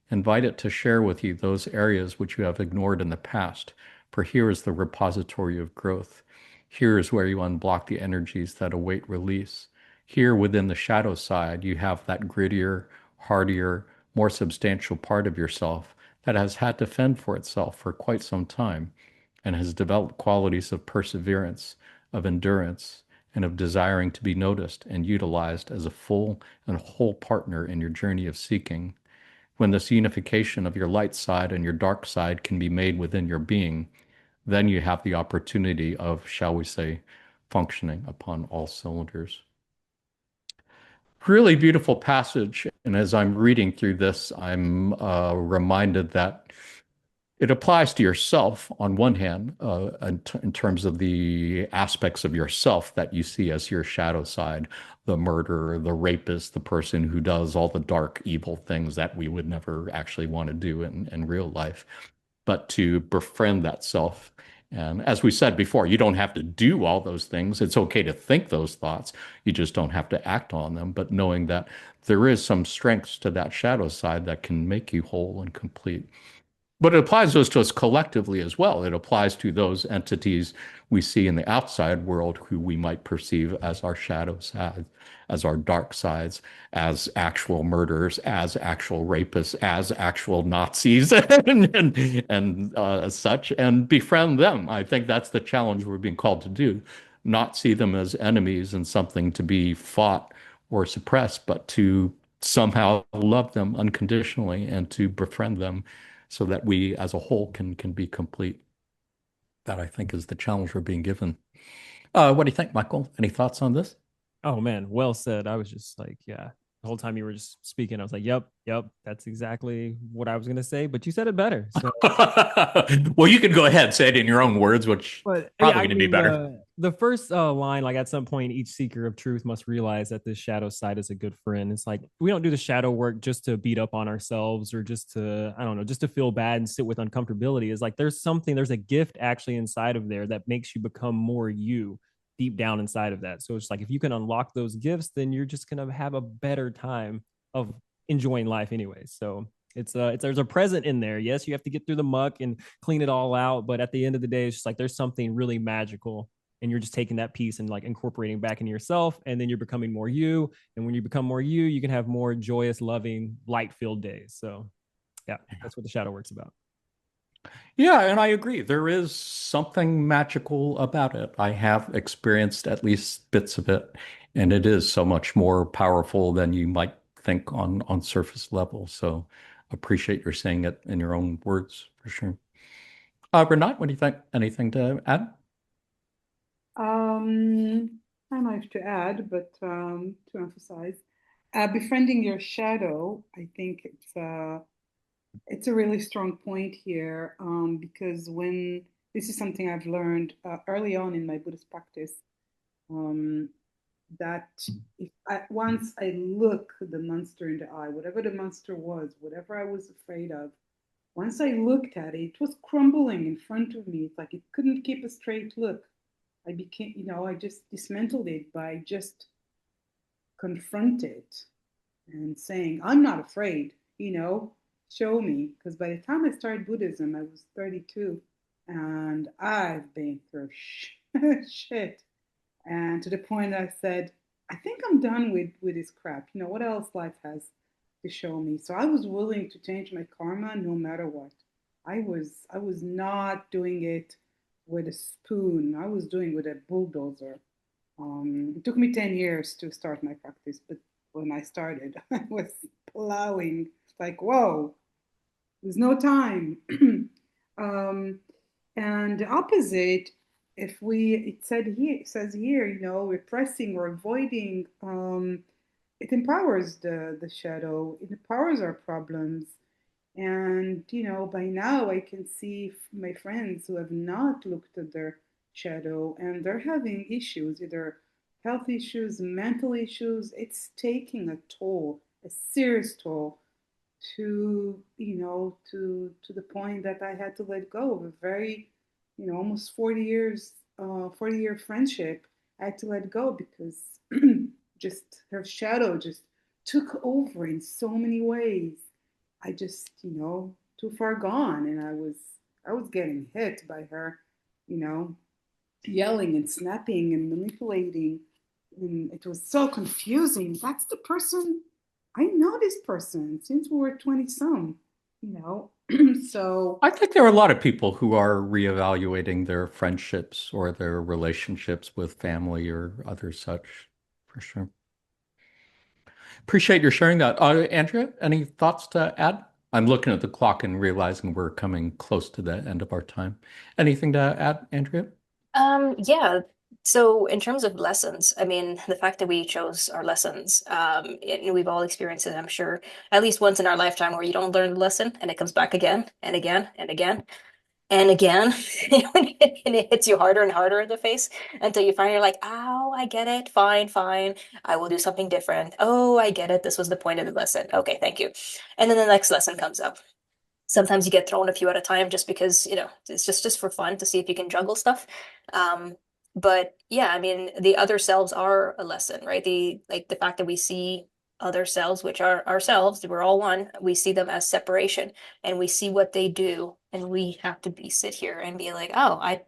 Invite it to share with you those areas which you have ignored in the past, for here is the repository of growth. Here is where you unblock the energies that await release. Here within the shadow side, you have that grittier, hardier, more substantial part of yourself that has had to fend for itself for quite some time and has developed qualities of perseverance, of endurance, and of desiring to be noticed and utilized as a full and whole partner in your journey of seeking. When this unification of your light side and your dark side can be made within your being, then you have the opportunity of, shall we say, functioning upon all cylinders. Really beautiful passage. And as I'm reading through this, I'm reminded that it applies to yourself on one hand, in terms of the aspects of yourself that you see as your shadow side, the murderer, the rapist, the person who does all the dark, evil things that we would never actually want to do in real life, but to befriend that self. And as we said before, you don't have to do all those things. It's okay to think those thoughts. You just don't have to act on them. But knowing that there is some strengths to that shadow side that can make you whole and complete. But it applies those to us collectively as well. It applies to those entities we see in the outside world who we might perceive as our shadow sides, as our dark sides, as actual murderers, as actual rapists, as actual Nazis, and such, and befriend them. I think that's the challenge we're being called to do. Not see them as enemies and something to be fought or suppressed, but to somehow love them unconditionally and to befriend them so that we as a whole can be complete. That I think is the challenge we're being given. What do you think, Michael? Any thoughts on this? Oh man, well said. I was just like, yeah. The whole time you were just speaking, I was like, yep, yep, that's exactly what I was gonna say, but you said it better. So Well, you can go ahead, say it in your own words, which but yeah, probably I going to be mean better. the first line, like at some point, each seeker of truth must realize that this shadow side is a good friend. It's like we don't do the shadow work just to beat up on ourselves or just to, I don't know, just to feel bad and sit with uncomfortability. It's like there's a gift actually inside of there that makes you become more you deep down inside of that. So it's like if you can unlock those gifts, then you're just gonna have a better time of enjoying life anyways. So There's a present in there. Yes, you have to get through the muck and clean it all out, but at the end of the day, it's just like there's something really magical, and you're just taking that piece and like incorporating back into yourself, and then you're becoming more you. And when you become more you, you can have more joyous, loving, light-filled days. So yeah, that's what the shadow work's about. Yeah, and I agree. There is something magical about it. I have experienced at least bits of it, and it is so much more powerful than you might think on surface level. So appreciate your saying it in your own words for sure. Renat, what do you think? Anything to add? I don't know if to add, but to emphasize, befriending your shadow. I think it's a really strong point here, because when this is something I've learned early on in my Buddhist practice, um, that if once I look the monster in the eye, whatever the monster was, whatever I was afraid of, once I looked at it, it was crumbling in front of me. It's like it couldn't keep a straight look. I became, I just dismantled it by just confront it and saying, I'm not afraid, show me. Because by the time I started Buddhism, I was 32 and I've been through shit. And to the point I said, I think I'm done with this crap. What else life has to show me? So I was willing to change my karma no matter what. I was not doing it with a spoon. I was doing it with a bulldozer. It took me 10 years to start my practice, but when I started, I was plowing. It's like, whoa, there's no time. um, and the opposite, if it says here, repressing or avoiding, it empowers the shadow. It empowers our problems. And, by now I can see my friends who have not looked at their shadow and they're having issues, either health issues, mental issues. It's taking a toll, a serious toll, to the point that I had to let go of a very, almost 40 years, 40-year friendship. I had to let go because just her shadow just took over in so many ways. I just, too far gone, and I was getting hit by her, you know, yelling and snapping and manipulating, and it was so confusing. That's the person. I know this person since we were 20 some, you know. So I think there are a lot of people who are reevaluating their friendships or their relationships with family or other such, for sure. Appreciate your sharing that. Andrea, any thoughts to add? I'm looking at the clock and realizing we're coming close to the end of our time. Anything to add, Andrea? Yeah. So in terms of lessons, I mean, the fact that we chose our lessons, and we've all experienced it, I'm sure, at least once in our lifetime where you don't learn the lesson and it comes back again and again and again and again. And it hits you harder and harder in the face until you finally are like, oh, I get it. Fine, fine. I will do something different. Oh, I get it. This was the point of the lesson. Okay, thank you. And then the next lesson comes up. Sometimes you get thrown a few at a time just because, it's just for fun to see if you can juggle stuff. Um, but yeah, I mean, the other selves are a lesson, right? The fact that we see other selves, which are ourselves, we're all one, we see them as separation and we see what they do, and we have to sit here and be like, oh,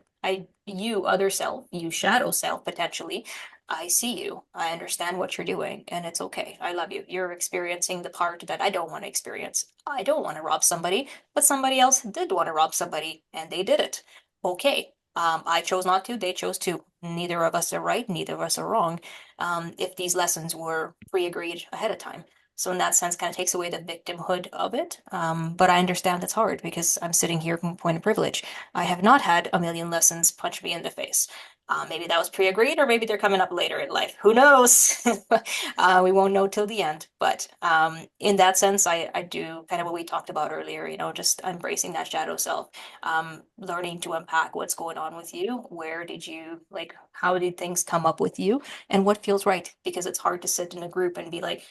you other self, you shadow self potentially. I see you. I understand what you're doing, and it's okay. I love you. You're experiencing the part that I don't want to experience. I don't want to rob somebody, but somebody else did want to rob somebody, and they did it. Okay. I chose not to. They chose to. Neither of us are right. Neither of us are wrong. If these lessons were pre-agreed ahead of time. So in that sense, kind of takes away the victimhood of it. But I understand that's hard because I'm sitting here from a point of privilege. I have not had a million lessons punch me in the face. Maybe that was pre-agreed, or maybe they're coming up later in life. Who knows? We won't know till the end. But in that sense, I do kind of what we talked about earlier, just embracing that shadow self, learning to unpack what's going on with you. Where did you, like, how did things come up with you, and what feels right? Because it's hard to sit in a group and be like,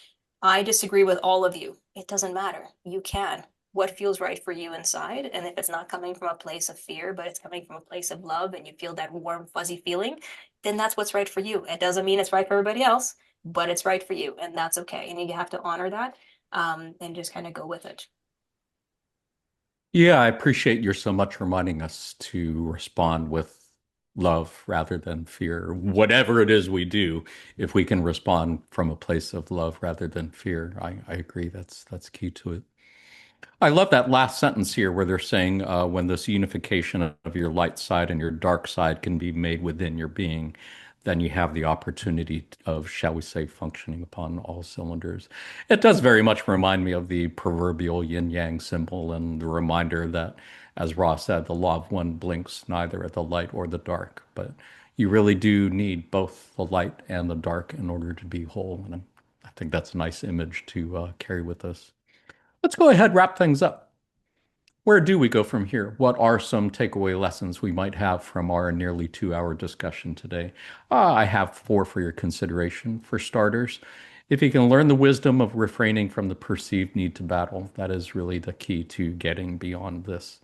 I disagree with all of you. It doesn't matter. You can. What feels right for you inside. And if it's not coming from a place of fear, but it's coming from a place of love, and you feel that warm, fuzzy feeling, then that's what's right for you. It doesn't mean it's right for everybody else, but it's right for you. And that's okay. And you have to honor that, and just kind of go with it. Yeah, I appreciate you're so much reminding us to respond with love rather than fear. Whatever it is we do, if we can respond from a place of love rather than fear, I agree. That's key to it. I love that last sentence here where they're saying when this unification of your light side and your dark side can be made within your being, then you have the opportunity of, shall we say, functioning upon all cylinders. It does very much remind me of the proverbial yin yang symbol and the reminder that, as Ross said, the law of one blinks neither at the light or the dark. But you really do need both the light and the dark in order to be whole. And I think that's a nice image to carry with us. Let's go ahead, wrap things up. Where do we go from here? What are some takeaway lessons we might have from our nearly 2 hour discussion today? I have four for your consideration. For starters, if you can learn the wisdom of refraining from the perceived need to battle, that is really the key to getting beyond this.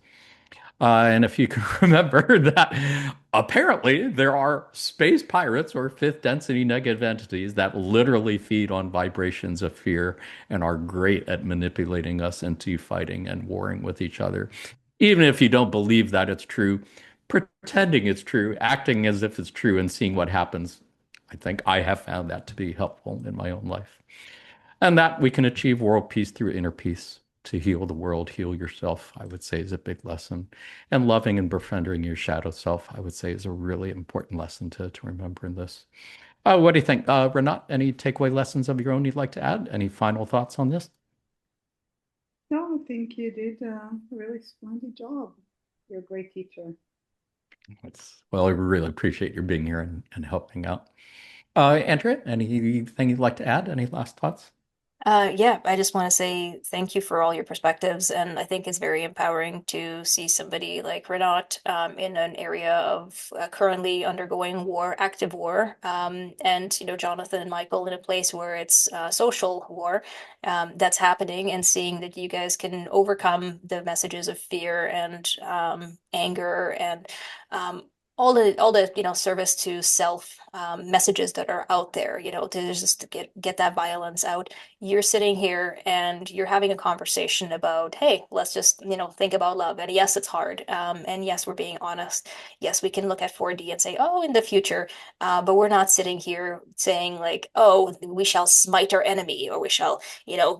And if you can remember that apparently there are space pirates or fifth density negative entities that literally feed on vibrations of fear and are great at manipulating us into fighting and warring with each other. Even if you don't believe that it's true, pretending it's true, acting as if it's true, and seeing what happens, I think I have found that to be helpful in my own life. And that we can achieve world peace through inner peace. To heal the world, heal yourself, I would say is a big lesson. And loving and befriending your shadow self, I would say is a really important lesson to remember in this. What do you think? Renat, any takeaway lessons of your own you'd like to add? Any final thoughts on this? No, I think you did a really splendid job. You're a great teacher. Well, I really appreciate your being here and helping out. Andrea, anything you'd like to add? Any last thoughts? Yeah, I just want to say thank you for all your perspectives, and I think it's very empowering to see somebody like Renat in an area of currently undergoing war, active war, and Jonathan and Michael in a place where it's social war that's happening, and seeing that you guys can overcome the messages of fear and anger and um, all the service to self messages that are out there, to just get that violence out. You're sitting here and you're having a conversation about, hey, let's just, think about love. And yes, it's hard. And yes, we're being honest. Yes, we can look at 4D and say, oh, in the future, but we're not sitting here saying like, oh, we shall smite our enemy, or we shall,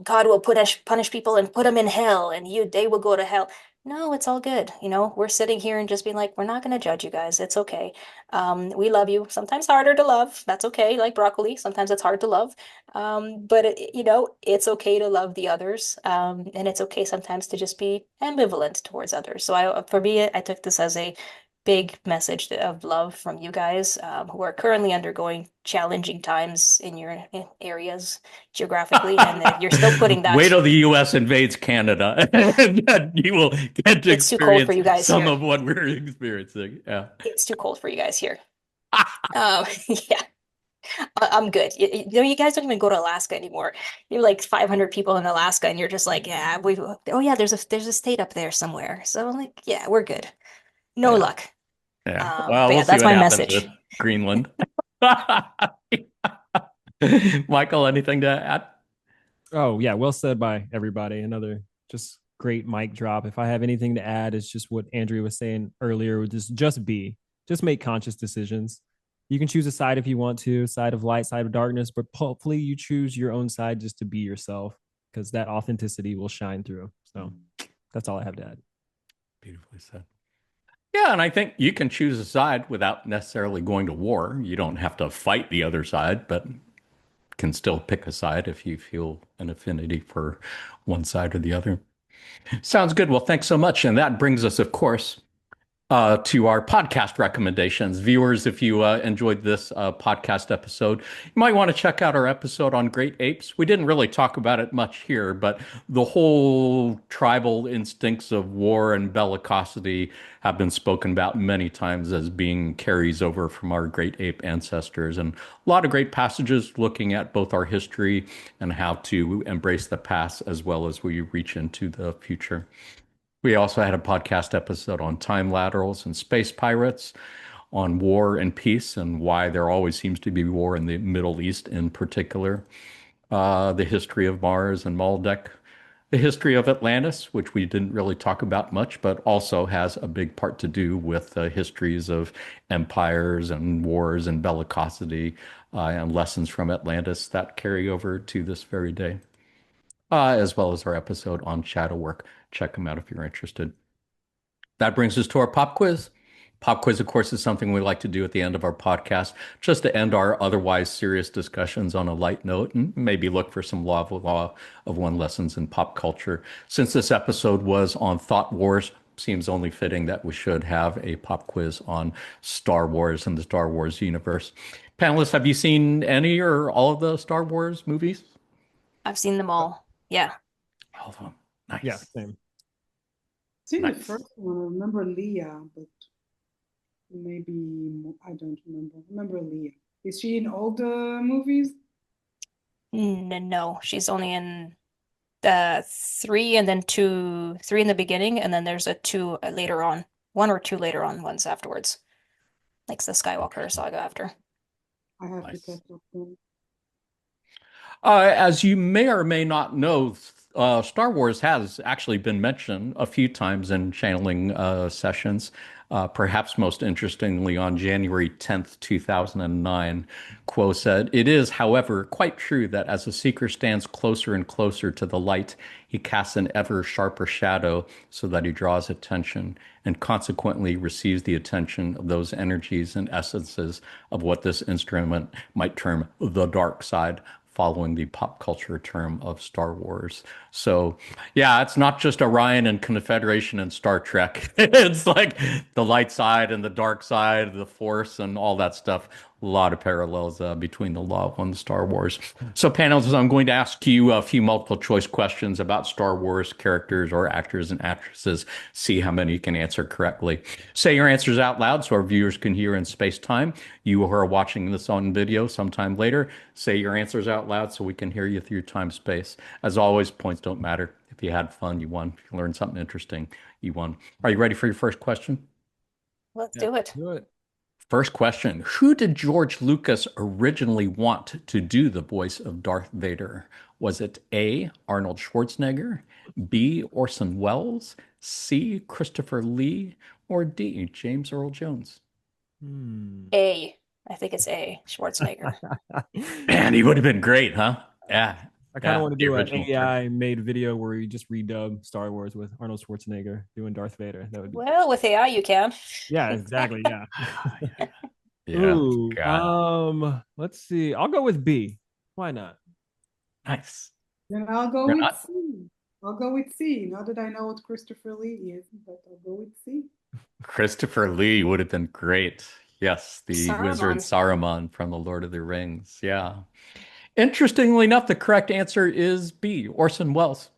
God will punish people and put them in hell, and they will go to hell. No, it's all good. We're sitting here and just being like, we're not going to judge you guys. It's okay. We love you. Sometimes harder to love. That's okay. Like broccoli. Sometimes it's hard to love. But it's okay to love the others. And it's okay sometimes to just be ambivalent towards others. So for me, I took this as a big message of love from you guys, who are currently undergoing challenging times in your areas geographically, and that you're still putting Wait that. till the U.S. invades Canada, and then you will get to It's too cold for experience you guys some here. of what we're experiencing. Yeah. It's too cold for you guys here. Yeah. I'm good. You guys don't even go to Alaska anymore. You're like 500 people in Alaska, and you're just like, yeah, oh yeah, there's a state up there somewhere. So I'm like, yeah, we're good. No Yeah. luck. Yeah. Well, But we'll yeah, see that's what my happens with message. Greenland. Michael, anything to add? Oh yeah, well said by everybody. Another just great mic drop. If I have anything to add, it's just what Andrea was saying earlier. Just make conscious decisions. You can choose a side if you want to, side of light, side of darkness, but hopefully you choose your own side just to be yourself, because that authenticity will shine through. So that's all I have to add. Beautifully said. Yeah, and I think you can choose a side without necessarily going to war. You don't have to fight the other side, but can still pick a side if you feel an affinity for one side or the other. Sounds good. Well, thanks so much. And that brings us, of course, to our podcast recommendations. Viewers, if you enjoyed this podcast episode, you might want to check out our episode on great apes. We didn't really talk about it much here, but the whole tribal instincts of war and bellicosity have been spoken about many times as being carries over from our great ape ancestors. And a lot of great passages looking at both our history and how to embrace the past as well as we reach into the future. We also had a podcast episode on time laterals and space pirates, on war and peace, and why there always seems to be war in the Middle East in particular, the history of Mars and Maldek, the history of Atlantis, which we didn't really talk about much, but also has a big part to do with the histories of empires and wars and bellicosity and lessons from Atlantis that carry over to this very day, as well as our episode on shadow work. Check them out if you're interested. That brings us to our pop quiz. Pop quiz, of course, is something we like to do at the end of our podcast, just to end our otherwise serious discussions on a light note and maybe look for some law of one lessons in pop culture. Since this episode was on Thought Wars, seems only fitting that we should have a pop quiz on Star Wars and the Star Wars universe. Panelists, have you seen any or all of the Star Wars movies? I've seen them all. Yeah. All of them. Yeah, Nice. same. I've seen the Nice. first one. I remember Leah, but maybe I don't remember. I remember Leah. Is she in all the movies? No, she's only in three and then two, three in the beginning, and then there's a two later on, one or two later on ones afterwards, like the Skywalker Interesting. saga after. I have to Nice. catch up then. As you may or may not know, Star Wars has actually been mentioned a few times in channeling sessions. Perhaps most interestingly, on January 10th, 2009, Quo said, "It is, however, quite true that as the seeker stands closer and closer to the light, he casts an ever sharper shadow so that he draws attention and consequently receives the attention of those energies and essences of what this instrument might term the dark side, following the pop culture term of Star Wars." So, yeah, it's not just Orion and Confederation and Star Trek. It's like the light side and the dark side, the Force, and all that stuff. A lot of parallels between the Law of One and Star Wars. So, panels, I'm going to ask you a few multiple choice questions about Star Wars characters or actors and actresses. See how many you can answer correctly. Say your answers out loud so our viewers can hear in space time. You who are watching this on video sometime later, say your answers out loud so we can hear you through time space. As always, points don't matter. If you had fun, you won. If you learned something interesting, you won. Are you ready for your first question? Let's Yeah, do it. do it. First question. Who did George Lucas originally want to do the voice of Darth Vader? Was it A, Arnold Schwarzenegger, B, Orson Welles, C, Christopher Lee, or D, James Earl Jones? Hmm. A. I think it's A. Schwarzenegger. Man, he would have been great, huh? Yeah. I kind of Yeah. want to The do an original term. AI made video where you just redub Star Wars with Arnold Schwarzenegger doing Darth Vader. That would be Well, with AI, you can. yeah, exactly. Yeah. Yeah. Ooh, God. let's see. I'll go with B. Why not? Nice. Then I'll go You're with not C. I'll go with C. Not that I know what Christopher Lee is, but I'll go with C. Christopher Lee would have been great. Yes, the wizard Saruman. Saruman from the Lord of the Rings. Yeah. Interestingly enough, the correct answer is B, Orson Welles.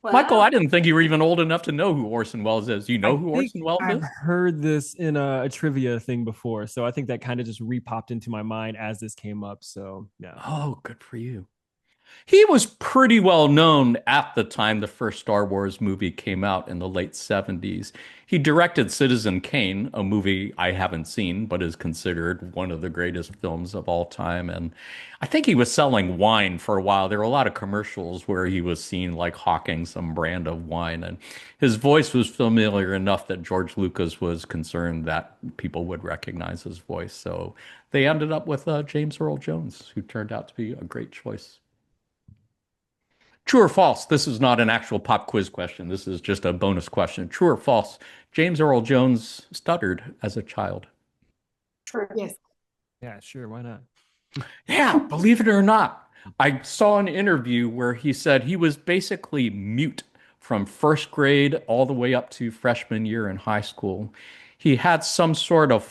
Michael, I Wow. didn't think you were even old enough to know who Orson Welles is. You know I who think Orson Welles I've is? heard this in a trivia thing before, so I think that kind of just repopped into my mind as this came up. So yeah. Oh, good for you. He was pretty well known at the time the first Star Wars movie came out in the late 70s. He directed Citizen Kane, a movie I haven't seen, but is considered one of the greatest films of all time. And I think he was selling wine for a while. There were a lot of commercials where he was seen like hawking some brand of wine. And his voice was familiar enough that George Lucas was concerned that people would recognize his voice. So they ended up with James Earl Jones, who turned out to be a great choice. True or false? This is not an actual pop quiz question. This is just a bonus question. True or false? James Earl Jones stuttered as a child. True. Yes. Yeah, sure. Why not? Yeah, believe it or not. I saw an interview where he said he was basically mute from first grade all the way up to freshman year in high school. He had some sort of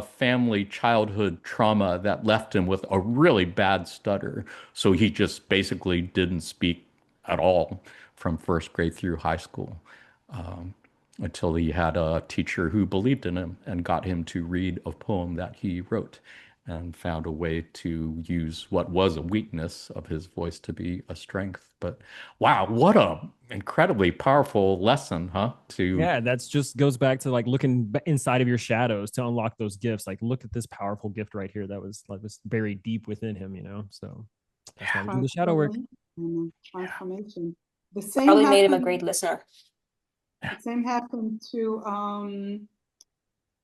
family childhood trauma that left him with a really bad stutter. So he just basically didn't speak at all from first grade through high school um, until he had a teacher who believed in him and got him to read a poem that he wrote and found a way to use what was a weakness of his voice to be a strength. But wow, what a incredibly powerful lesson, huh? To Yeah, that's just goes back to like looking inside of your shadows to unlock those gifts. Like, look at this powerful gift right here that was buried deep within him. So that's why we do the shadow work. Transformation. yeah, Transformation. The same Probably made him a happened. great listener. The same happened to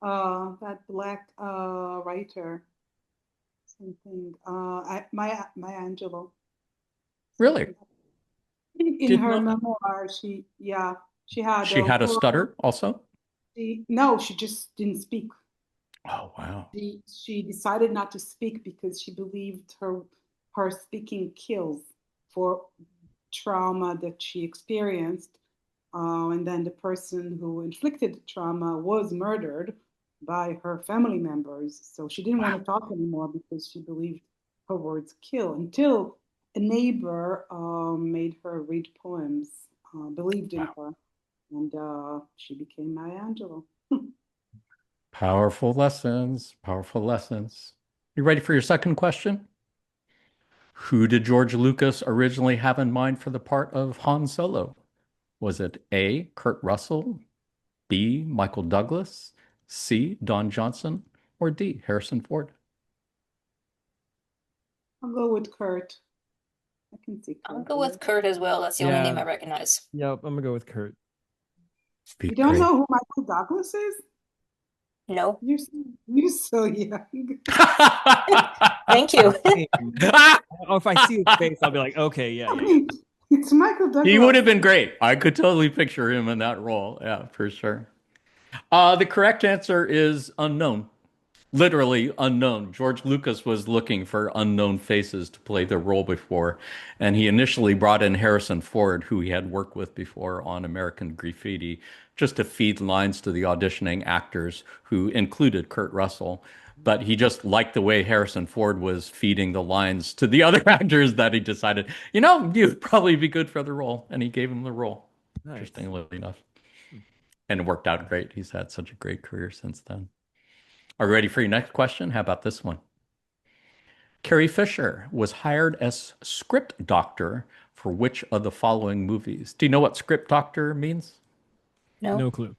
that black writer. Something. Maya Angelou. Really? Something. In Did her not. memoir, she had She a had a horror. stutter also? No, she just didn't speak. Oh, wow. She decided not to speak because she believed her speaking kills for trauma that she experienced. And then the person who inflicted the trauma was murdered by her family members. So she didn't want Wow. to talk anymore because she believed her words kill until a neighbor made her read poems, believed in Wow. her, and she became Maya Angelou. Powerful lessons. Powerful lessons. You ready for your second question? Who did George Lucas originally have in mind for the part of Han Solo? Was it A, Kurt Russell, B, Michael Douglas, C, Don Johnson, or D, Harrison Ford? I'll go with Kurt. I can see I'll Kurt go there. with Kurt as well. That's the only Yeah. name I recognize. Yep. I'm gonna go with Kurt. Be You don't great. know who Michael Douglas is? No. You're so young. Thank you. Oh, if I see his face, I'll be like, okay, yeah, I yeah, yeah. mean, it's Michael He would Douglas. have been great. I could totally picture him in that role. Yeah, for sure. The correct answer is unknown. Literally unknown. George Lucas was looking for unknown faces to play the role before, and he initially brought in Harrison Ford, who he had worked with before on American Graffiti, just to feed lines to the auditioning actors, who included Kurt Russell. But he just liked the way Harrison Ford was feeding the lines to the other actors that he decided, you'd probably be good for the role, and he gave him the role, Nice. interestingly enough. And it worked out great. He's had such a great career since then. Are you ready for your next question? How about this one? Carrie Fisher was hired as script doctor for which of the following movies? Do you know what script doctor means? No. No clue.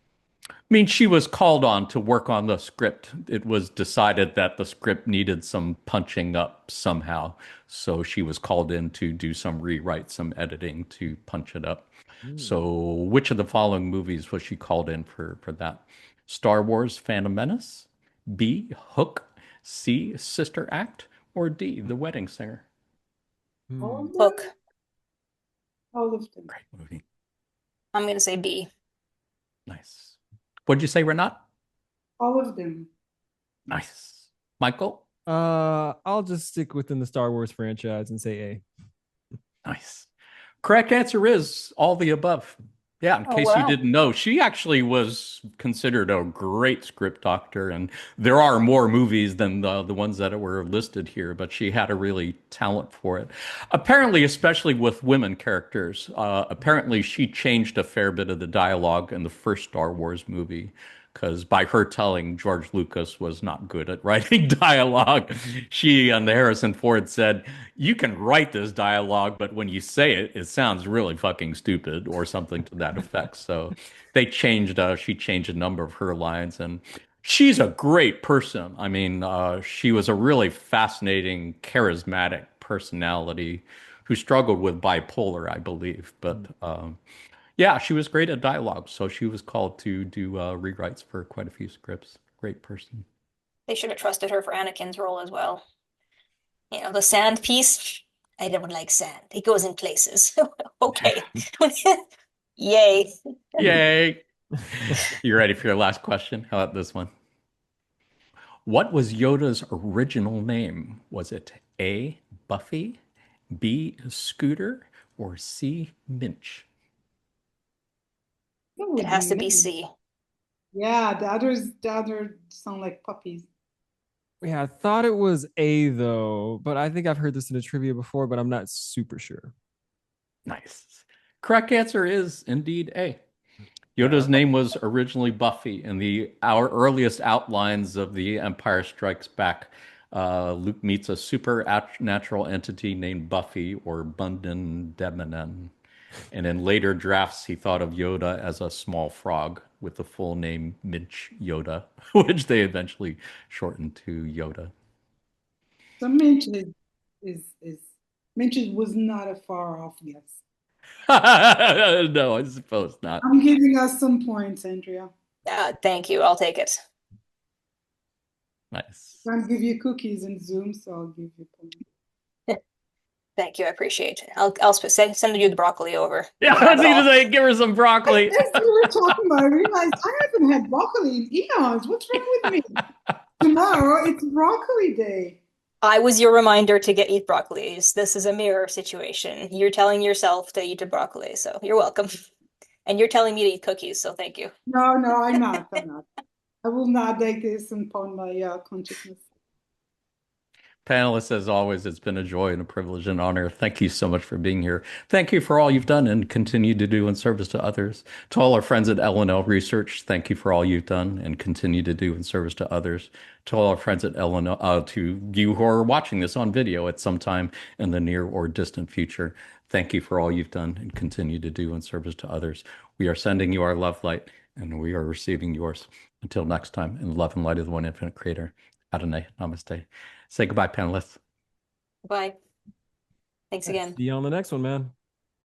Means she was called on to work on the script. It was decided that the script needed some punching up somehow. So she was called in to do some rewrite, some editing to punch it up. Hmm. So which of the following movies was she called in for that? Star Wars Phantom Menace, B, Hook, C, Sister Act, or D, The Wedding Singer? All Hmm. of them? Hook. All of them. Great movie. I'm going to say B. Nice. What'd you say, Renat? All of them. Nice. Michael? I'll just stick within the Star Wars franchise and say A. Nice. Correct answer is all the above. Yeah, in Oh, case you wow. didn't know, she actually was considered a great script doctor, and there are more movies than the ones that were listed here, but she had a really talent for it. Apparently, especially with women characters, apparently she changed a fair bit of the dialogue in the first Star Wars movie. Because by her telling, George Lucas was not good at writing dialogue. She and Harrison Ford said, you can write this dialogue, but when you say it, it sounds really fucking stupid or something to that effect. So she changed a number of her lines, and she's a great person. I mean, she was a really fascinating, charismatic personality who struggled with bipolar, I believe. But yeah, she was great at dialogue. So she was called to do rewrites for quite a few scripts. Great person. They should have trusted her for Anakin's role as well. The sand piece. I don't like sand. It goes in places. Okay. Yay. Yay. You ready for your last question? How about this one? What was Yoda's original name? Was it A, Buffy, B, Scooter, or C, Minch? That It would be has to be me. C. Yeah, the other sound like puppies. Yeah, I thought it was A though, but I think I've heard this in a trivia before, but I'm not super sure. Nice. Correct answer is indeed A. Yeah, Yoda's name was originally Buffy. In our earliest outlines of The Empire Strikes Back, Luke meets a supernatural entity named Buffy or Bundin Demanen. And in later drafts, he thought of Yoda as a small frog with the full name Minch Yoda, which they eventually shortened to Yoda. So Minch is was not a far off guess. No, I suppose not. I'm giving us some points, Andrea. Thank you. I'll take it. Nice. Can't give you cookies in Zoom, so I'll give you points. Thank you. I appreciate it. I'll send you the broccoli over. Yeah, I was going to say, give her some broccoli. As we were talking about, I realized I haven't had broccoli in eons. What's wrong with me? Tomorrow, it's broccoli day. I was your reminder to eat broccoli. This is a mirror situation. You're telling yourself to eat a broccoli, so you're welcome. And you're telling me to eat cookies, so thank you. No, I'm not. I will not take this upon my consciousness. Panelists, as always, it's been a joy and a privilege and honor. Thank you so much for being here. Thank you for all you've done and continue to do in service to others. To all our friends at L&L Research, thank you for all you've done and continue to do in service to others. To all our friends at L&L, to you who are watching this on video at some time in the near or distant future, thank you for all you've done and continue to do in service to others. We are sending you our love light and we are receiving yours. Until next time, in love and light of the one infinite creator, Adonai, namaste. Say goodbye, panelists. Bye. Thanks again. See you on the next one, man.